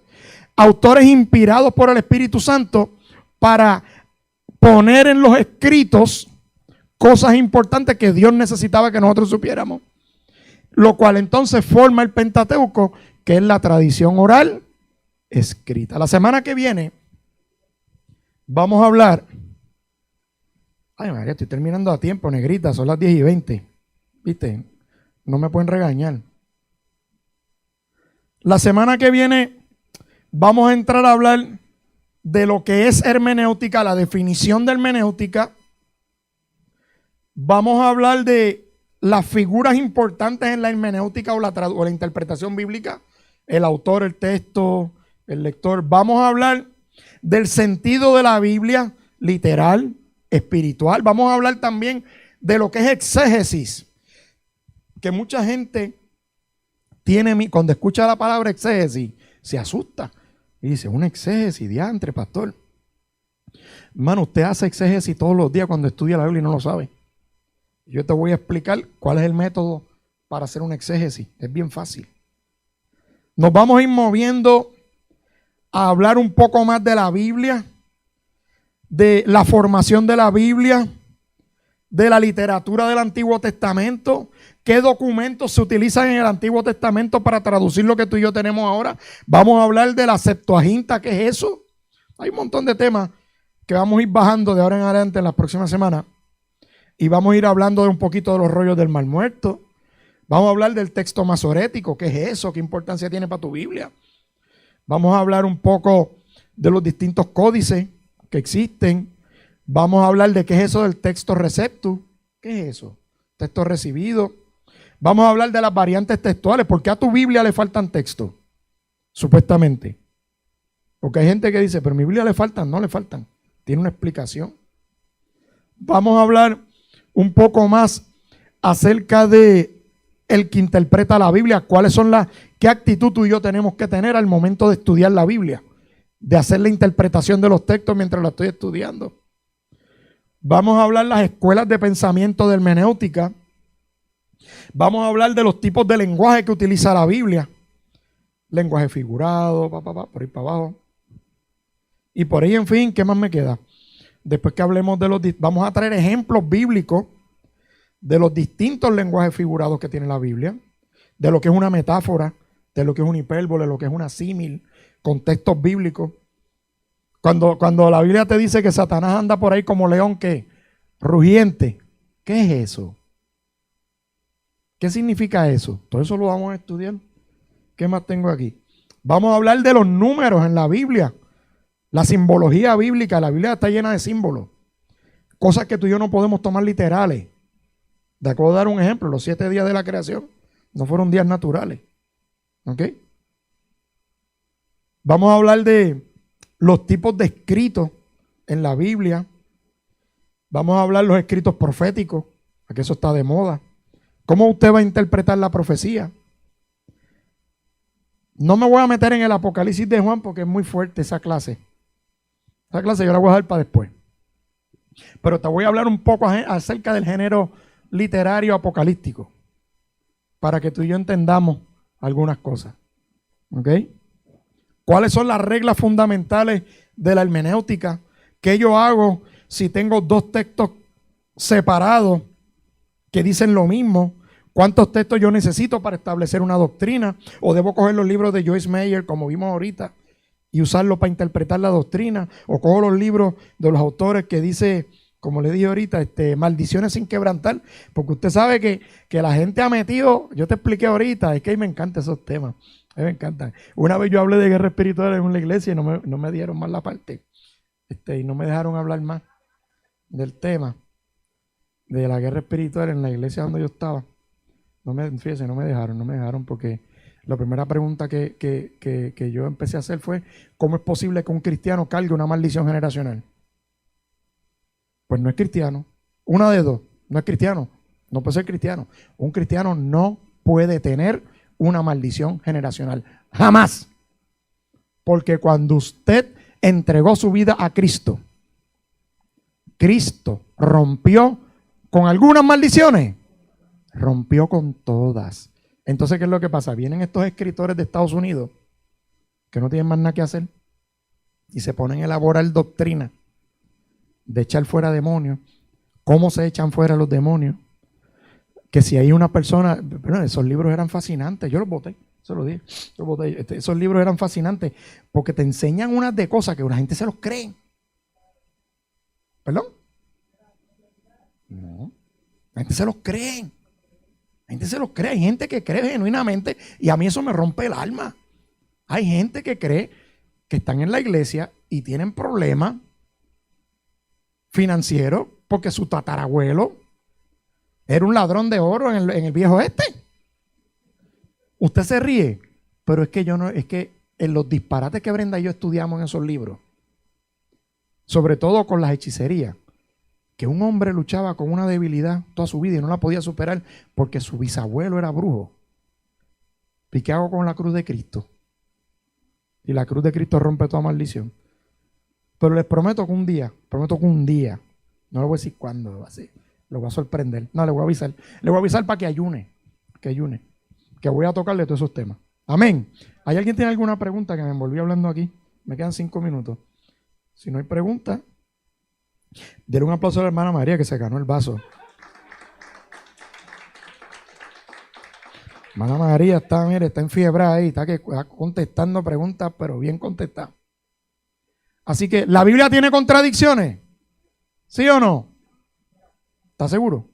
autores inspirados por el Espíritu Santo para poner en los escritos cosas importantes que Dios necesitaba que nosotros supiéramos. Lo cual entonces forma el Pentateuco, que es la tradición oral escrita. La semana que viene vamos a hablar Ay, María, estoy terminando a tiempo, negrita, son las 10:20. ¿Viste? No me pueden regañar. La semana que viene vamos a entrar a hablar de lo que es hermenéutica, la definición de hermenéutica. Vamos a hablar de las figuras importantes en la hermenéutica o la interpretación bíblica, el autor, el texto, el lector. Vamos a hablar del sentido de la Biblia, literal, espiritual. Vamos a hablar también de lo que es exégesis, que mucha gente tiene, cuando escucha la palabra exégesis, se asusta y dice, una exégesis, diantre, pastor. Hermano, usted hace exégesis todos los días cuando estudia la Biblia y no lo sabe. Yo te voy a explicar cuál es el método para hacer una exégesis. Es bien fácil. Nos vamos a ir moviendo a hablar un poco más de la Biblia, de la formación de la Biblia, de la literatura del Antiguo Testamento, qué documentos se utilizan en el Antiguo Testamento para traducir lo que tú y yo tenemos ahora. Vamos a hablar de la Septuaginta, ¿qué es eso? Hay un montón de temas que vamos a ir bajando de ahora en adelante en las próximas semanas. Y vamos a ir hablando de un poquito de los rollos del Mar Muerto. Vamos a hablar del texto masorético. ¿Qué es eso? ¿Qué importancia tiene para tu Biblia? Vamos a hablar un poco de los distintos códices que existen. Vamos a hablar de qué es eso del texto receptus. ¿Qué es eso? Texto recibido. Vamos a hablar de las variantes textuales. ¿Por qué a tu Biblia le faltan textos? Supuestamente. Porque hay gente que dice, pero a mi Biblia le faltan. No le faltan. Tiene una explicación. Vamos a hablar un poco más acerca de el que interpreta la Biblia, qué actitud tú y yo tenemos que tener al momento de estudiar la Biblia, de hacer la interpretación de los textos mientras la estoy estudiando. Vamos a hablar de las escuelas de pensamiento de hermenéutica. Vamos a hablar de los tipos de lenguaje que utiliza la Biblia. Lenguaje figurado, por ahí para abajo. Y por ahí, en fin, ¿qué más me queda? Después que hablemos vamos a traer ejemplos bíblicos de los distintos lenguajes figurados que tiene la Biblia, de lo que es una metáfora, de lo que es una hipérbole, lo que es una símil, contextos bíblicos. Cuando la Biblia te dice que Satanás anda por ahí como león, ¿qué? Rugiente. ¿Qué es eso? ¿Qué significa eso? Todo eso lo vamos a estudiar. ¿Qué más tengo aquí? Vamos a hablar de los números en la Biblia. La simbología bíblica, la Biblia está llena de símbolos. Cosas que tú y yo no podemos tomar literales. De acuerdo a dar un ejemplo, los 7 días de la creación no fueron días naturales. ¿Ok? Vamos a hablar de los tipos de escritos en la Biblia. Vamos a hablar de los escritos proféticos, porque eso está de moda. ¿Cómo usted va a interpretar la profecía? No me voy a meter en el Apocalipsis de Juan porque es muy fuerte esa clase. Esa clase yo la voy a dejar para después. Pero te voy a hablar un poco acerca del género literario apocalíptico, para que tú y yo entendamos algunas cosas. ¿Ok? ¿Cuáles son las reglas fundamentales de la hermenéutica? ¿Qué yo hago si tengo dos textos separados que dicen lo mismo? ¿Cuántos textos yo necesito para establecer una doctrina? ¿O debo coger los libros de Joyce Meyer, como vimos ahorita, y usarlos para interpretar la doctrina? ¿O cojo los libros de los autores que dice, como le dije ahorita, maldiciones sin quebrantar? Porque usted sabe que la gente ha metido, yo te expliqué ahorita, es que a mí me encantan esos temas, a mí me encantan. Una vez yo hablé de guerra espiritual en una iglesia y no me dieron más la parte, y no me dejaron hablar más del tema de la guerra espiritual en la iglesia donde yo estaba. No me dejaron porque la primera pregunta que yo empecé a hacer fue, ¿cómo es posible que un cristiano cargue una maldición generacional? Pues no es cristiano. Una de dos, no es cristiano, no puede ser cristiano. Un cristiano no puede tener una maldición generacional, jamás. Porque cuando usted entregó su vida a Cristo, Cristo rompió con algunas maldiciones, rompió con todas. Entonces, ¿qué es lo que pasa? Vienen estos escritores de Estados Unidos que no tienen más nada que hacer y se ponen a elaborar doctrina de echar fuera demonios. ¿Cómo se echan fuera los demonios? Que si hay una persona, bueno, esos libros eran fascinantes, yo los boté, eso lo dije, esos libros eran fascinantes porque te enseñan unas de cosas que una gente se los cree. ¿Perdón? No. La gente se los cree. La gente se los cree. Hay gente que cree genuinamente y a mí eso me rompe el alma. Hay gente que cree que están en la iglesia y tienen problemas financieros porque su tatarabuelo era un ladrón de oro en el viejo oeste. Usted se ríe, pero es que yo no, es que en los disparates que Brenda y yo estudiamos en esos libros, sobre todo con las hechicerías, que un hombre luchaba con una debilidad toda su vida y no la podía superar porque su bisabuelo era brujo. ¿Y qué hago con la cruz de Cristo? Y la cruz de Cristo rompe toda maldición. Pero les prometo que un día, no le voy a decir cuándo, así, lo voy a sorprender. No, le voy a avisar. Le voy a avisar para que ayune, que voy a tocarle todos esos temas. Amén. ¿Hay alguien tiene alguna pregunta? Que me envolví hablando aquí. Me quedan 5 minutos. Si no hay pregunta, denle un aplauso a la hermana María que se ganó el vaso. Hermana María está enfiebrada ahí, está contestando preguntas, pero bien contestadas. Así que, ¿la Biblia tiene contradicciones? ¿Sí o no? ¿Está seguro?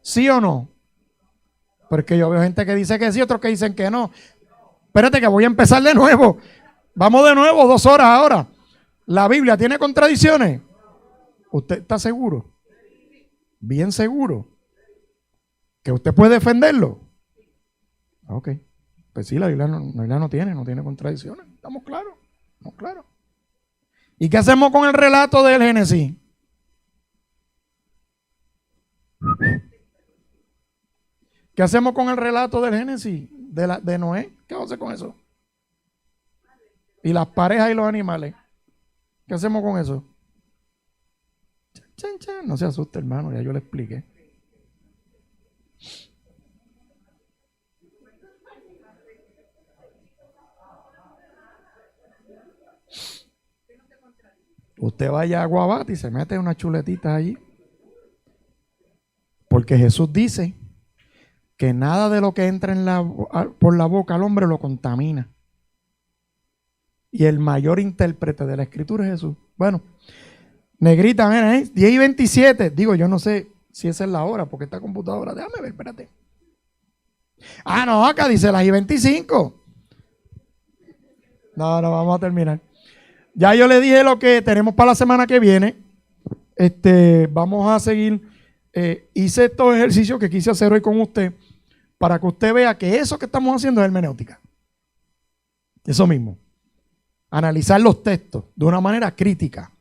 ¿Sí o no? Porque yo veo gente que dice que sí, otros que dicen que no. Espérate que voy a empezar de nuevo. Vamos de nuevo, 2 horas ahora. ¿La Biblia tiene contradicciones? ¿Usted está seguro? Bien seguro. ¿Que usted puede defenderlo? Ok. Pues sí, la Biblia no tiene contradicciones. ¿Estamos claros? ¿Estamos claros? ¿Y qué hacemos con el relato del Génesis? ¿Qué hacemos con el relato del Génesis? De Noé. ¿Qué vamos a hacer con eso? Y las parejas y los animales. ¿Qué hacemos con eso? No se asuste, hermano, ya yo le expliqué. Usted vaya a Guabate y se mete unas chuletitas allí. Porque Jesús dice que nada de lo que entra por la boca al hombre lo contamina. Y el mayor intérprete de la escritura es Jesús. Bueno, negrita, mira, 10 y 27. Digo, yo no sé si esa es la hora, porque esta computadora, déjame ver, espérate. Ah, no, acá dice las y 25. No, vamos a terminar. Ya yo le dije lo que tenemos para la semana que viene. Vamos a seguir. Hice estos ejercicios que quise hacer hoy con usted para que usted vea que eso que estamos haciendo es hermenéutica. Eso mismo. Analizar los textos de una manera crítica.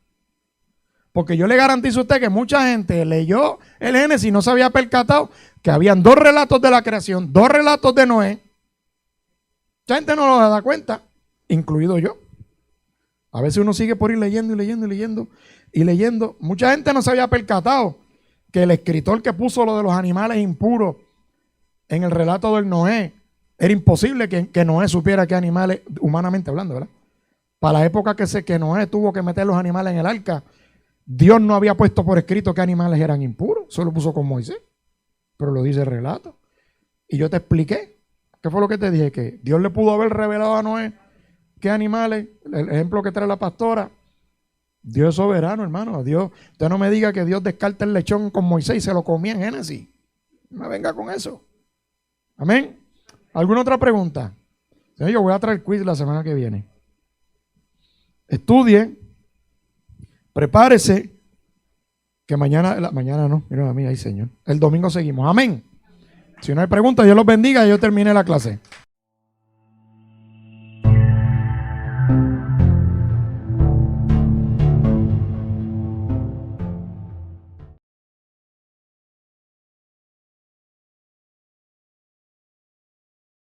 Porque yo le garantizo a usted que mucha gente leyó el Génesis y no se había percatado que habían 2 relatos de la creación, 2 relatos de Noé. Mucha gente no lo da cuenta, incluido yo. A veces uno sigue por ir leyendo. Mucha gente no se había percatado que el escritor que puso lo de los animales impuros en el relato del Noé, era imposible que Noé supiera qué animales, humanamente hablando, ¿verdad? Para la época que Noé tuvo que meter los animales en el arca, Dios no había puesto por escrito qué animales eran impuros, solo puso con Moisés, pero lo dice el relato. Y yo te expliqué, ¿qué fue lo que te dije? Que Dios le pudo haber revelado a Noé qué animales, el ejemplo que trae la pastora. Dios es soberano, hermano. Dios, usted no me diga que Dios descarta el lechón con Moisés y se lo comía en Génesis. No me venga con eso. Amén. ¿Alguna otra pregunta? Yo voy a traer quiz la semana que viene. Estudie, prepárese, que mañana no, miren a mí, ay Señor. El domingo seguimos. Amén. Si no hay preguntas, Dios los bendiga y yo termine la clase.